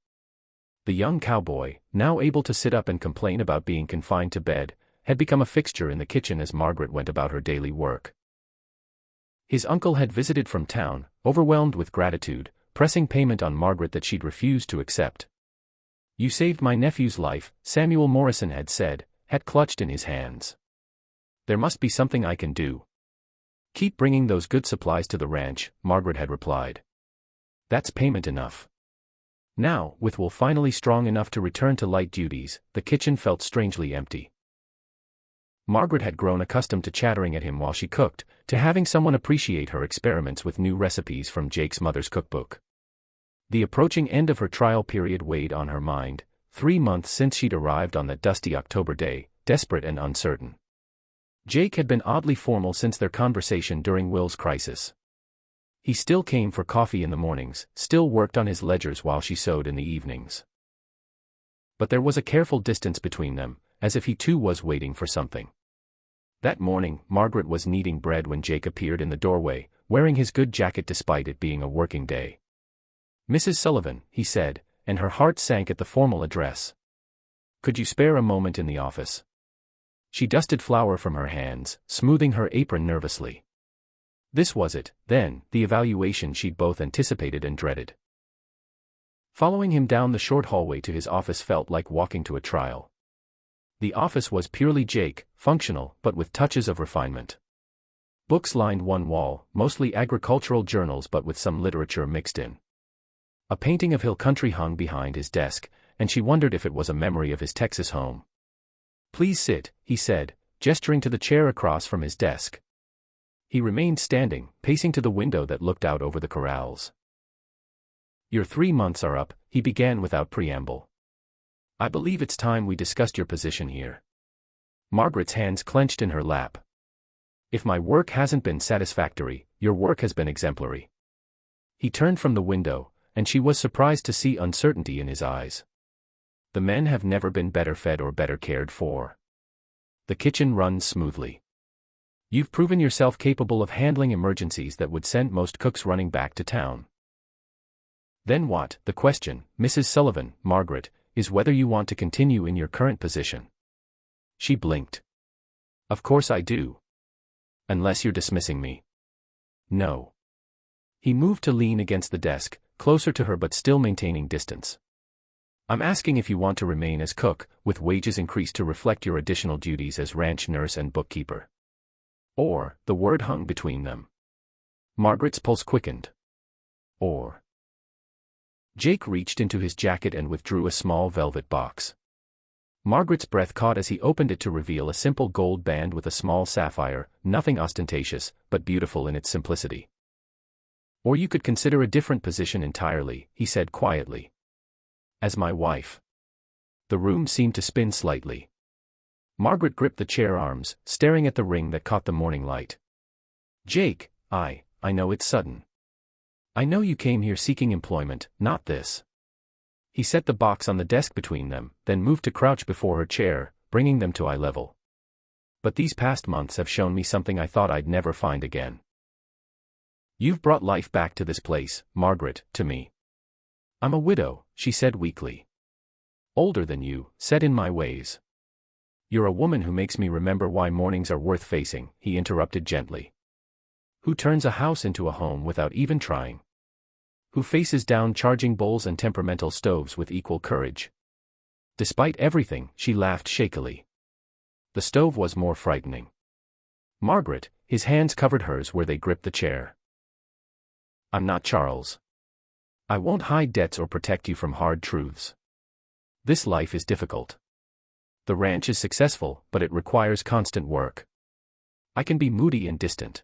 The young cowboy, now able to sit up and complain about being confined to bed, had become a fixture in the kitchen as Margaret went about her daily work. His uncle had visited from town, overwhelmed with gratitude, pressing payment on Margaret that she'd refused to accept. "You saved my nephew's life," Samuel Morrison had said, had clutched in his hands. "There must be something I can do." "Keep bringing those good supplies to the ranch," Margaret had replied. "That's payment enough." Now, with Will finally strong enough to return to light duties, the kitchen felt strangely empty. Margaret had grown accustomed to chattering at him while she cooked, to having someone appreciate her experiments with new recipes from Jake's mother's cookbook. The approaching end of her trial period weighed on her mind, 3 months since she'd arrived on that dusty October day, desperate and uncertain. Jake had been oddly formal since their conversation during Will's crisis. He still came for coffee in the mornings, still worked on his ledgers while she sewed in the evenings. But there was a careful distance between them, as if he too was waiting for something. That morning, Margaret was kneading bread when Jake appeared in the doorway, wearing his good jacket despite it being a working day. "Mrs. Sullivan," he said, and her heart sank at the formal address. "Could you spare a moment in the office?" She dusted flour from her hands, smoothing her apron nervously. This was it, then, the evaluation she'd both anticipated and dreaded. Following him down the short hallway to his office felt like walking to a trial. The office was purely Jake, functional, but with touches of refinement. Books lined one wall, mostly agricultural journals but with some literature mixed in. A painting of hill country hung behind his desk, and she wondered if it was a memory of his Texas home. "Please sit," he said, gesturing to the chair across from his desk. He remained standing, pacing to the window that looked out over the corrals. "Your 3 months are up," he began without preamble. "I believe it's time we discussed your position here." Margaret's hands clenched in her lap. "If my work hasn't been satisfactory, your work has been exemplary." He turned from the window, and she was surprised to see uncertainty in his eyes. "The men have never been better fed or better cared for. The kitchen runs smoothly. You've proven yourself capable of handling emergencies that would send most cooks running back to town. Then what? The question, Mrs. Sullivan, Margaret, is whether you want to continue in your current position." She blinked. "Of course I do. Unless you're dismissing me." "No." He moved to lean against the desk, closer to her but still maintaining distance. "I'm asking if you want to remain as cook, with wages increased to reflect your additional duties as ranch nurse and bookkeeper." Or, the word hung between them. Margaret's pulse quickened. Or. Jake reached into his jacket and withdrew a small velvet box. Margaret's breath caught as he opened it to reveal a simple gold band with a small sapphire, nothing ostentatious, but beautiful in its simplicity. "Or you could consider a different position entirely," he said quietly. "As my wife." The room seemed to spin slightly. Margaret gripped the chair arms, staring at the ring that caught the morning light. "Jake, I know it's sudden. I know you came here seeking employment, not this." He set the box on the desk between them, then moved to crouch before her chair, bringing them to eye level. "But these past months have shown me something I thought I'd never find again. You've brought life back to this place, Margaret, to me." "I'm a widow," she said weakly. "Older than you, set in my ways." "You're a woman who makes me remember why mornings are worth facing," he interrupted gently. "Who turns a house into a home without even trying. Who faces down charging bulls and temperamental stoves with equal courage." Despite everything, she laughed shakily. The stove was more frightening. "Margaret," his hands covered hers where they gripped the chair. "I'm not Charles. I won't hide debts or protect you from hard truths. This life is difficult. The ranch is successful, but it requires constant work. I can be moody and distant.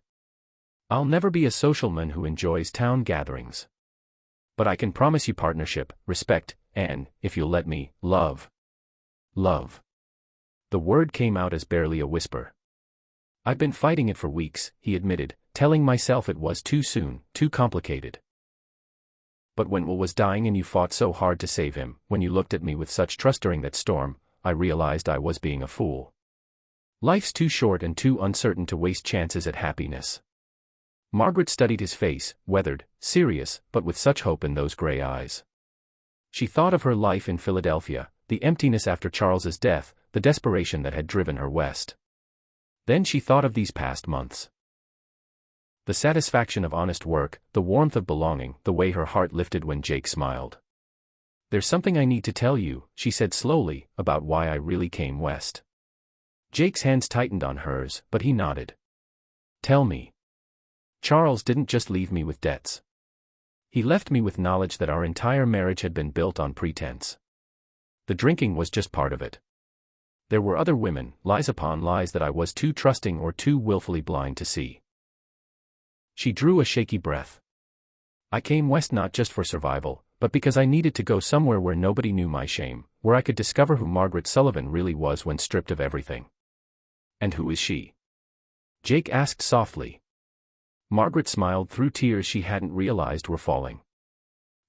I'll never be a socialman who enjoys town gatherings. But I can promise you partnership, respect, and, if you'll let me, love." Love. The word came out as barely a whisper. "I've been fighting it for weeks," he admitted, telling myself it was too soon, too complicated. "But when Will was dying and you fought so hard to save him, when you looked at me with such trust during that storm, I realized I was being a fool. Life's too short and too uncertain to waste chances at happiness." Margaret studied his face, weathered, serious, but with such hope in those gray eyes. She thought of her life in Philadelphia, the emptiness after Charles's death, the desperation that had driven her west. Then she thought of these past months. The satisfaction of honest work, the warmth of belonging, the way her heart lifted when Jake smiled. "There's something I need to tell you," she said slowly, "about why I really came west." Jake's hands tightened on hers, but he nodded. "Tell me." "Charles didn't just leave me with debts. He left me with knowledge that our entire marriage had been built on pretense. The drinking was just part of it. There were other women, lies upon lies that I was too trusting or too willfully blind to see." She drew a shaky breath. "I came west not just for survival, but because I needed to go somewhere where nobody knew my shame, where I could discover who Margaret Sullivan really was when stripped of everything." "And who is she?" Jake asked softly. Margaret smiled through tears she hadn't realized were falling.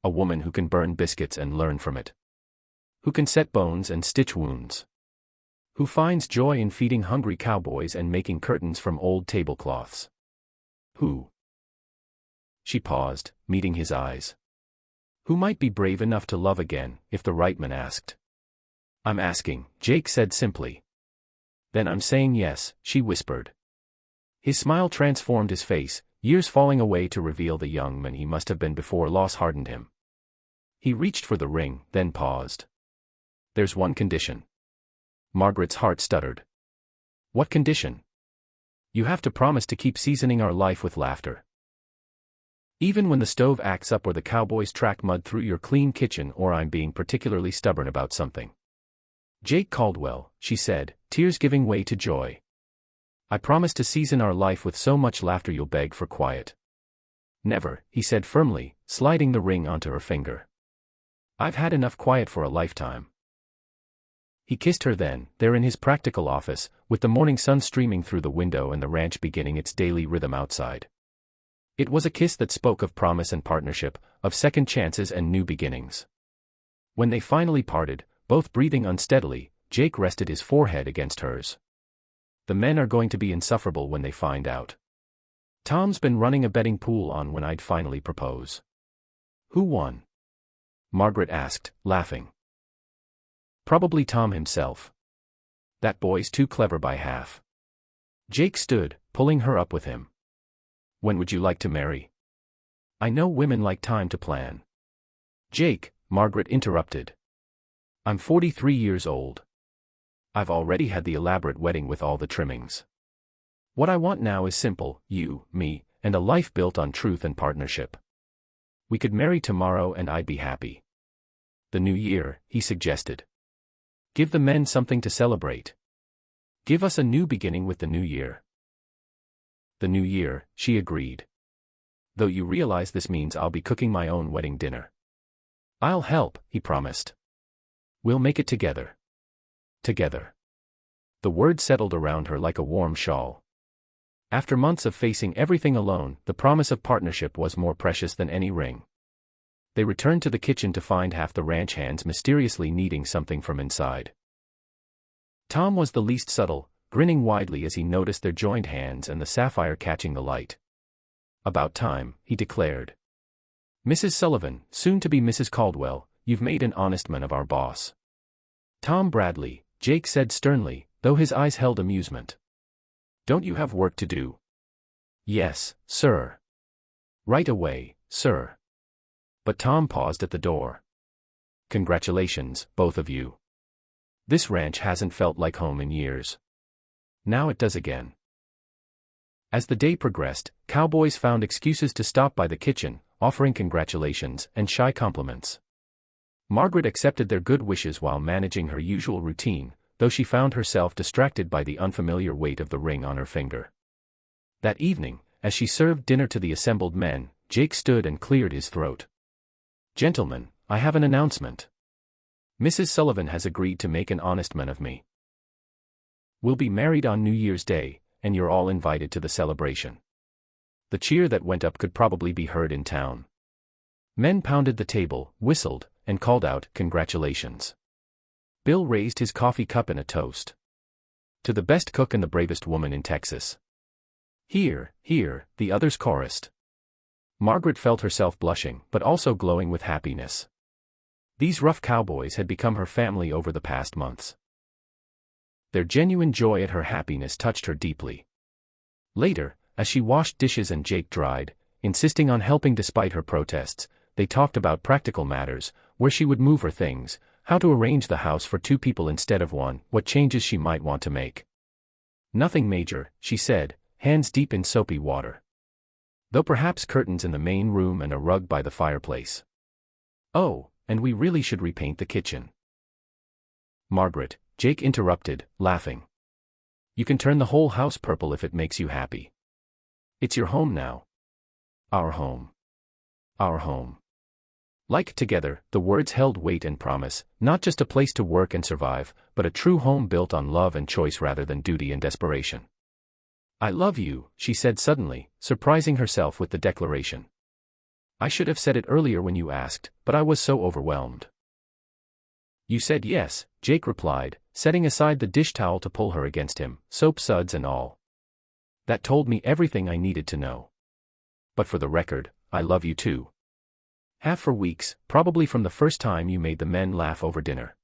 "A woman who can burn biscuits and learn from it. Who can set bones and stitch wounds. Who finds joy in feeding hungry cowboys and making curtains from old tablecloths. Who—" She paused, meeting his eyes. "Who might be brave enough to love again, if the right man asked." "I'm asking," Jake said simply. "Then I'm saying yes," she whispered. His smile transformed his face, years falling away to reveal the young man he must have been before loss hardened him. He reached for the ring, then paused. "There's one condition." Margaret's heart stuttered. "What condition?" "You have to promise to keep seasoning our life with laughter. Even when the stove acts up or the cowboys track mud through your clean kitchen or I'm being particularly stubborn about something." "Jake Caldwell," she said, tears giving way to joy. "I promise to season our life with so much laughter you'll beg for quiet." "Never," he said firmly, sliding the ring onto her finger. "I've had enough quiet for a lifetime." He kissed her then, there in his practical office, with the morning sun streaming through the window and the ranch beginning its daily rhythm outside. It was a kiss that spoke of promise and partnership, of second chances and new beginnings. When they finally parted, both breathing unsteadily, Jake rested his forehead against hers. "The men are going to be insufferable when they find out. Tom's been running a betting pool on when I'd finally propose." "Who won?" Margaret asked, laughing. "Probably Tom himself. That boy's too clever by half." Jake stood, pulling her up with him. "When would you like to marry?" "I know women like time to plan." "Jake," Margaret interrupted. "I'm 43 years old. I've already had the elaborate wedding with all the trimmings. What I want now is simple, you, me, and a life built on truth and partnership. We could marry tomorrow and I'd be happy." "The new year," he suggested. Give the men something to celebrate. Give us a new beginning with the new year. The new year, she agreed. Though you realize this means I'll be cooking my own wedding dinner. I'll help, he promised. We'll make it together. Together. The word settled around her like a warm shawl. After months of facing everything alone, the promise of partnership was more precious than any ring. They returned to the kitchen to find half the ranch hands mysteriously needing something from inside. Tom was the least subtle, grinning widely as he noticed their joined hands and the sapphire catching the light. About time, he declared. Mrs. Sullivan, soon to be Mrs. Caldwell, you've made an honest man of our boss. Tom Bradley, Jake said sternly, though his eyes held amusement. Don't you have work to do? Yes, sir. Right away, sir. But Tom paused at the door. Congratulations, both of you. This ranch hasn't felt like home in years. Now it does again. As the day progressed, cowboys found excuses to stop by the kitchen, offering congratulations and shy compliments. Margaret accepted their good wishes while managing her usual routine, though she found herself distracted by the unfamiliar weight of the ring on her finger. That evening, as she served dinner to the assembled men, Jake stood and cleared his throat. Gentlemen, I have an announcement. Mrs. Sullivan has agreed to make an honest man of me. We'll be married on New Year's Day, and you're all invited to the celebration. The cheer that went up could probably be heard in town. Men pounded the table, whistled, and called out, "Congratulations." Bill raised his coffee cup in a toast. To the best cook and the bravest woman in Texas. Hear, hear, the others chorused. Margaret felt herself blushing, but also glowing with happiness. These rough cowboys had become her family over the past months. Their genuine joy at her happiness touched her deeply. Later, as she washed dishes and Jake dried, insisting on helping despite her protests, they talked about practical matters, where she would move her things, how to arrange the house for 2 people instead of 1, what changes she might want to make. Nothing major, she said, hands deep in soapy water. Though perhaps curtains in the main room and a rug by the fireplace. Oh, and we really should repaint the kitchen. Margaret, Jake interrupted, laughing. You can turn the whole house purple if it makes you happy. It's your home now. Our home. Our home. Like together, the words held weight and promise, not just a place to work and survive, but a true home built on love and choice rather than duty and desperation. I love you, she said suddenly, surprising herself with the declaration. I should have said it earlier when you asked, but I was so overwhelmed. You said yes, Jake replied, setting aside the dish towel to pull her against him, soap suds and all. That told me everything I needed to know. But for the record, I love you too. Have for weeks, probably from the first time you made the men laugh over dinner.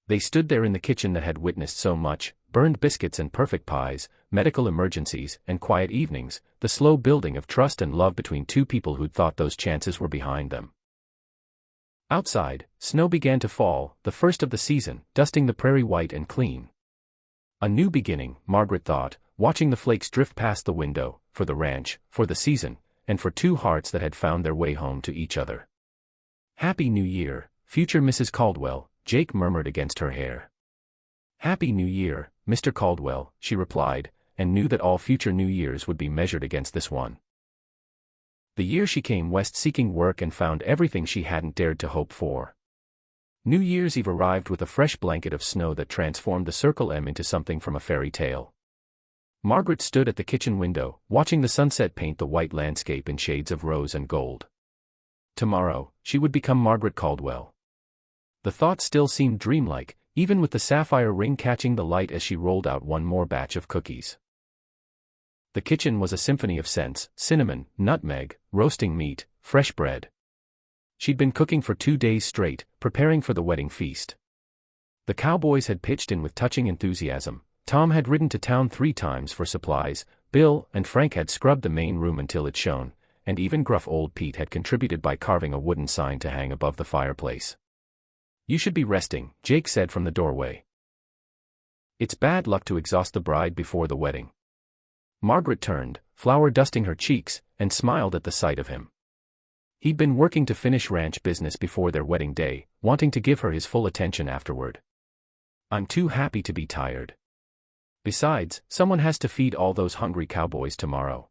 They stood there in the kitchen that had witnessed so much, burned biscuits and perfect pies, medical emergencies and quiet evenings, the slow building of trust and love between 2 people who'd thought those chances were behind them. Outside, snow began to fall, the first of the season, dusting the prairie white and clean. A new beginning, Margaret thought, watching the flakes drift past the window, for the ranch, for the season, and for 2 hearts that had found their way home to each other. Happy New Year, future Mrs. Caldwell, Jake murmured against her hair. Happy New Year, Mr. Caldwell, she replied, and knew that all future New Years would be measured against this one. The year she came west seeking work and found everything she hadn't dared to hope for. New Year's Eve arrived with a fresh blanket of snow that transformed the Circle M into something from a fairy tale. Margaret stood at the kitchen window, watching the sunset paint the white landscape in shades of rose and gold. Tomorrow, she would become Margaret Caldwell. The thought still seemed dreamlike, even with the sapphire ring catching the light as she rolled out one more batch of cookies. The kitchen was a symphony of scents: cinnamon, nutmeg, roasting meat, fresh bread. She'd been cooking for 2 days straight, preparing for the wedding feast. The cowboys had pitched in with touching enthusiasm. Tom had ridden to town 3 times for supplies, Bill and Frank had scrubbed the main room until it shone, and even gruff old Pete had contributed by carving a wooden sign to hang above the fireplace. You should be resting, Jake said from the doorway. It's bad luck to exhaust the bride before the wedding. Margaret turned, flour dusting her cheeks, and smiled at the sight of him. He'd been working to finish ranch business before their wedding day, wanting to give her his full attention afterward. I'm too happy to be tired. Besides, someone has to feed all those hungry cowboys tomorrow.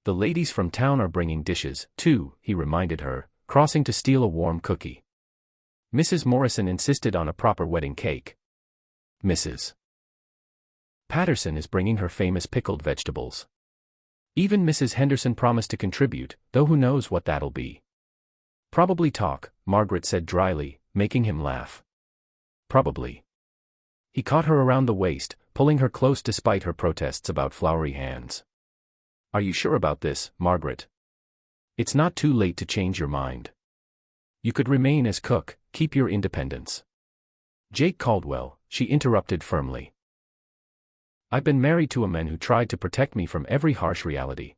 The ladies from town are bringing dishes, too, he reminded her, crossing to steal a warm cookie. Mrs. Morrison insisted on a proper wedding cake. Mrs. Patterson is bringing her famous pickled vegetables. Even Mrs. Henderson promised to contribute, though who knows what that'll be. Probably talk, Margaret said dryly, making him laugh. Probably. He caught her around the waist, pulling her close despite her protests about floury hands. Are you sure about this, Margaret? It's not too late to change your mind. You could remain as cook, keep your independence. Jake Caldwell, she interrupted firmly. I've been married to a man who tried to protect me from every harsh reality.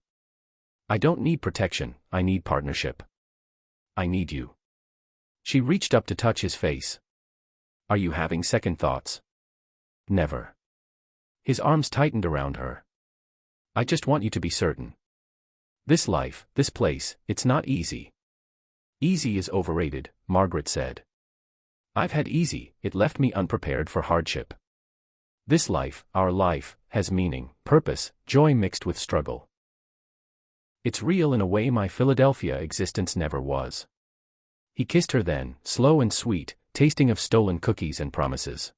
I don't need protection, I need partnership. I need you. She reached up to touch his face. Are you having second thoughts? Never. His arms tightened around her. I just want you to be certain. This life, this place, it's not easy. Easy is overrated, Margaret said. I've had easy, it left me unprepared for hardship. This life, our life, has meaning, purpose, joy mixed with struggle. It's real in a way my Philadelphia existence never was. He kissed her then, slow and sweet, tasting of stolen cookies and promises.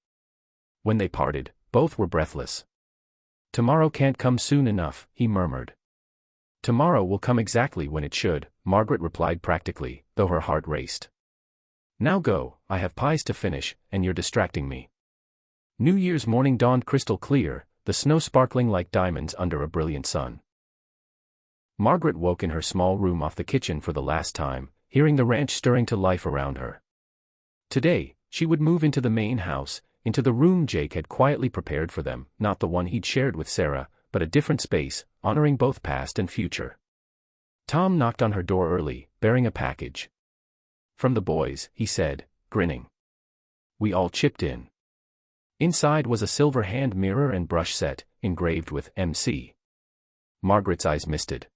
When they parted, both were breathless. Tomorrow can't come soon enough, he murmured. Tomorrow will come exactly when it should, Margaret replied practically, though her heart raced. Now go, I have pies to finish, and you're distracting me. New Year's morning dawned crystal clear, the snow sparkling like diamonds under a brilliant sun. Margaret woke in her small room off the kitchen for the last time, hearing the ranch stirring to life around her. Today, she would move into the main house, into the room Jake had quietly prepared for them, not the one he'd shared with Sarah, but a different space, honoring both past and future. Tom knocked on her door early, bearing a package. From the boys, he said, grinning. We all chipped in. Inside was a silver hand mirror and brush set, engraved with MC. Margaret's eyes misted.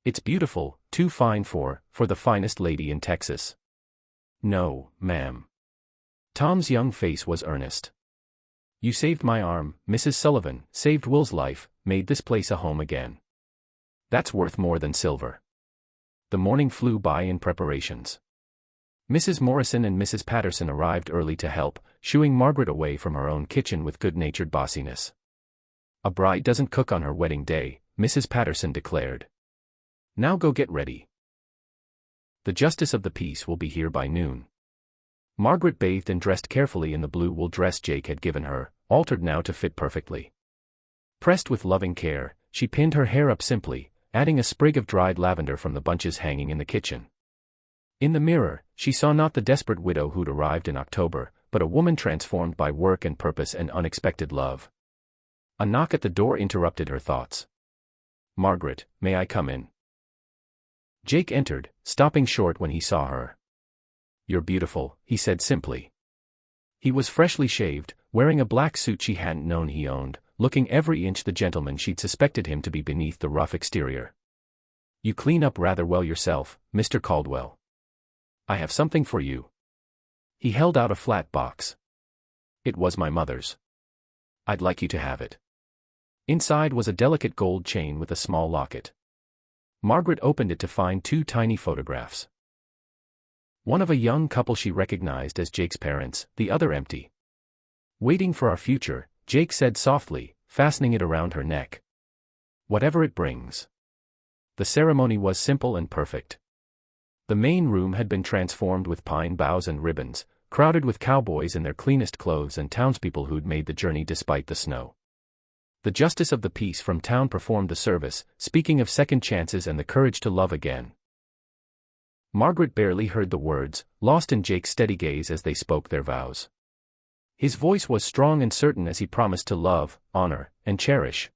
It's beautiful, too fine for the finest lady in Texas. No, ma'am. Tom's young face was earnest. You saved my arm, Mrs. Sullivan, saved Will's life, made this place a home again. That's worth more than silver. The morning flew by in preparations. Mrs. Morrison and Mrs. Patterson arrived early to help, shooing Margaret away from her own kitchen with good-natured bossiness. A bride doesn't cook on her wedding day, Mrs. Patterson declared. Now go get ready. The justice of the peace will be here by noon. Margaret bathed and dressed carefully in the blue wool dress Jake had given her, altered now to fit perfectly. Pressed with loving care, she pinned her hair up simply, adding a sprig of dried lavender from the bunches hanging in the kitchen. In the mirror, she saw not the desperate widow who'd arrived in October, but a woman transformed by work and purpose and unexpected love. A knock at the door interrupted her thoughts. Margaret, may I come in? Jake entered, stopping short when he saw her. You're beautiful, he said simply. He was freshly shaved, wearing a black suit she hadn't known he owned, looking every inch the gentleman she'd suspected him to be beneath the rough exterior. You clean up rather well yourself, Mr. Caldwell. I have something for you. He held out a flat box. It was my mother's. I'd like you to have it. Inside was a delicate gold chain with a small locket. Margaret opened it to find two tiny photographs. One of a young couple she recognized as Jake's parents, the other empty. Waiting for our future, Jake said softly, fastening it around her neck. Whatever it brings. The ceremony was simple and perfect. The main room had been transformed with pine boughs and ribbons, crowded with cowboys in their cleanest clothes and townspeople who'd made the journey despite the snow. The justice of the peace from town performed the service, speaking of second chances and the courage to love again. Margaret barely heard the words, lost in Jake's steady gaze as they spoke their vows. His voice was strong and certain as he promised to love, honor, and cherish.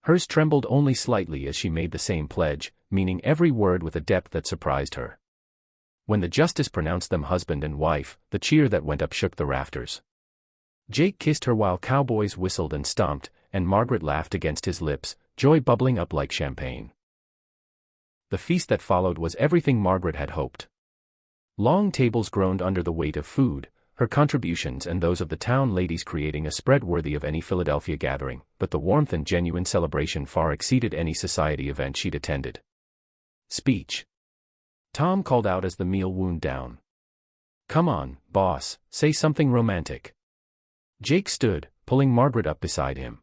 Hers trembled only slightly as she made the same pledge, meaning every word with a depth that surprised her. When the justice pronounced them husband and wife, the cheer that went up shook the rafters. Jake kissed her while cowboys whistled and stomped, and Margaret laughed against his lips, joy bubbling up like champagne. The feast that followed was everything Margaret had hoped. Long tables groaned under the weight of food, her contributions and those of the town ladies creating a spread worthy of any Philadelphia gathering, but the warmth and genuine celebration far exceeded any society event she'd attended. Speech. Tom called out as the meal wound down. Come on, boss, say something romantic. Jake stood, pulling Margaret up beside him.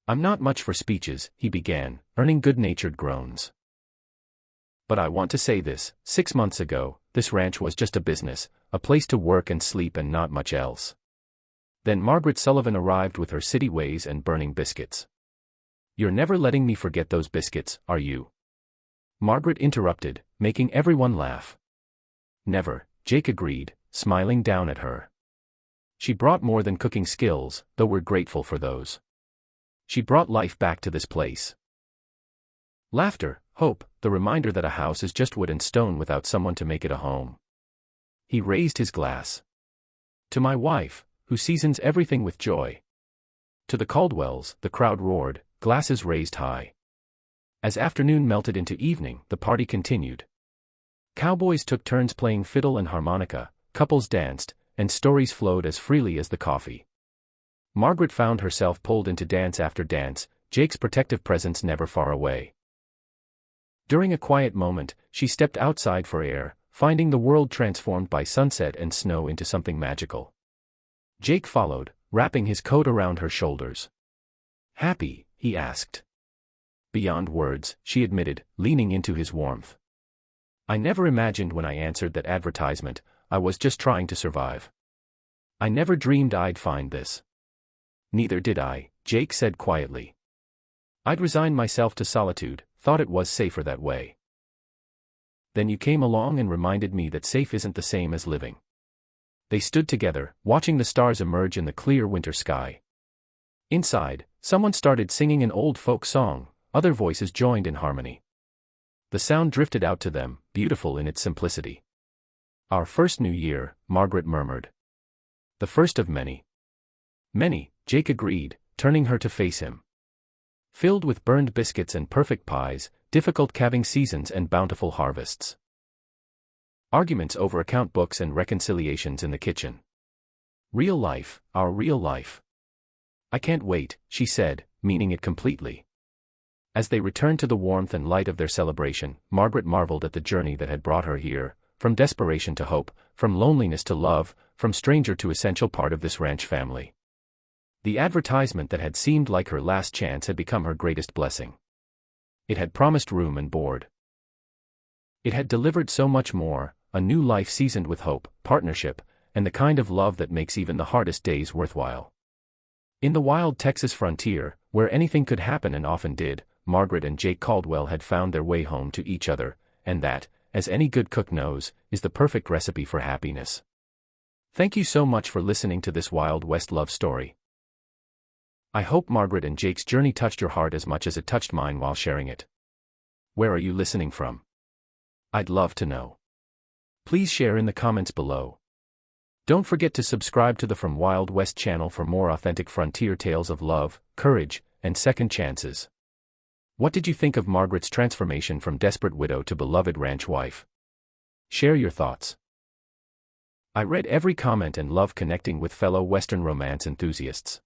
I'm not much for speeches, he began, earning good-natured groans. But I want to say this, 6 months ago, this ranch was just a business, a place to work and sleep and not much else. Then Margaret Sullivan arrived with her city ways and burning biscuits. You're never letting me forget those biscuits, are you? Margaret interrupted, making everyone laugh. Never, Jake agreed, smiling down at her. She brought more than cooking skills, though we're grateful for those. She brought life back to this place. Laughter, hope, the reminder that a house is just wood and stone without someone to make it a home. He raised his glass. To my wife, who seasons everything with joy. To the Caldwells, the crowd roared, glasses raised high. As afternoon melted into evening, the party continued. Cowboys took turns playing fiddle and harmonica, couples danced, and stories flowed as freely as the coffee. Margaret found herself pulled into dance after dance, Jake's protective presence never far away. During a quiet moment, she stepped outside for air, finding the world transformed by sunset and snow into something magical. Jake followed, wrapping his coat around her shoulders. Happy? He asked. Beyond words, she admitted, leaning into his warmth. I never imagined when I answered that advertisement, I was just trying to survive. I never dreamed I'd find this. Neither did I, Jake said quietly. I'd resigned myself to solitude, thought it was safer that way. Then you came along and reminded me that safe isn't the same as living. They stood together, watching the stars emerge in the clear winter sky. Inside, someone started singing an old folk song, other voices joined in harmony. The sound drifted out to them, beautiful in its simplicity. Our first new year, Margaret murmured. The first of many. Many, Jake agreed, turning her to face him. Filled with burned biscuits and perfect pies, difficult calving seasons and bountiful harvests. Arguments over account books and reconciliations in the kitchen. Real life, our real life. I can't wait, she said, meaning it completely. As they returned to the warmth and light of their celebration, Margaret marveled at the journey that had brought her here, from desperation to hope, from loneliness to love, from stranger to essential part of this ranch family. The advertisement that had seemed like her last chance had become her greatest blessing. It had promised room and board. It had delivered so much more, a new life seasoned with hope, partnership, and the kind of love that makes even the hardest days worthwhile. In the wild Texas frontier, where anything could happen and often did, Margaret and Jake Caldwell had found their way home to each other, and that, as any good cook knows, is the perfect recipe for happiness. Thank you so much for listening to this Wild West love story. I hope Margaret and Jake's journey touched your heart as much as it touched mine while sharing it. Where are you listening from? I'd love to know. Please share in the comments below. Don't forget to subscribe to the From Wild West channel for more authentic frontier tales of love, courage, and second chances. What did you think of Margaret's transformation from desperate widow to beloved ranch wife? Share your thoughts. I read every comment and love connecting with fellow Western romance enthusiasts.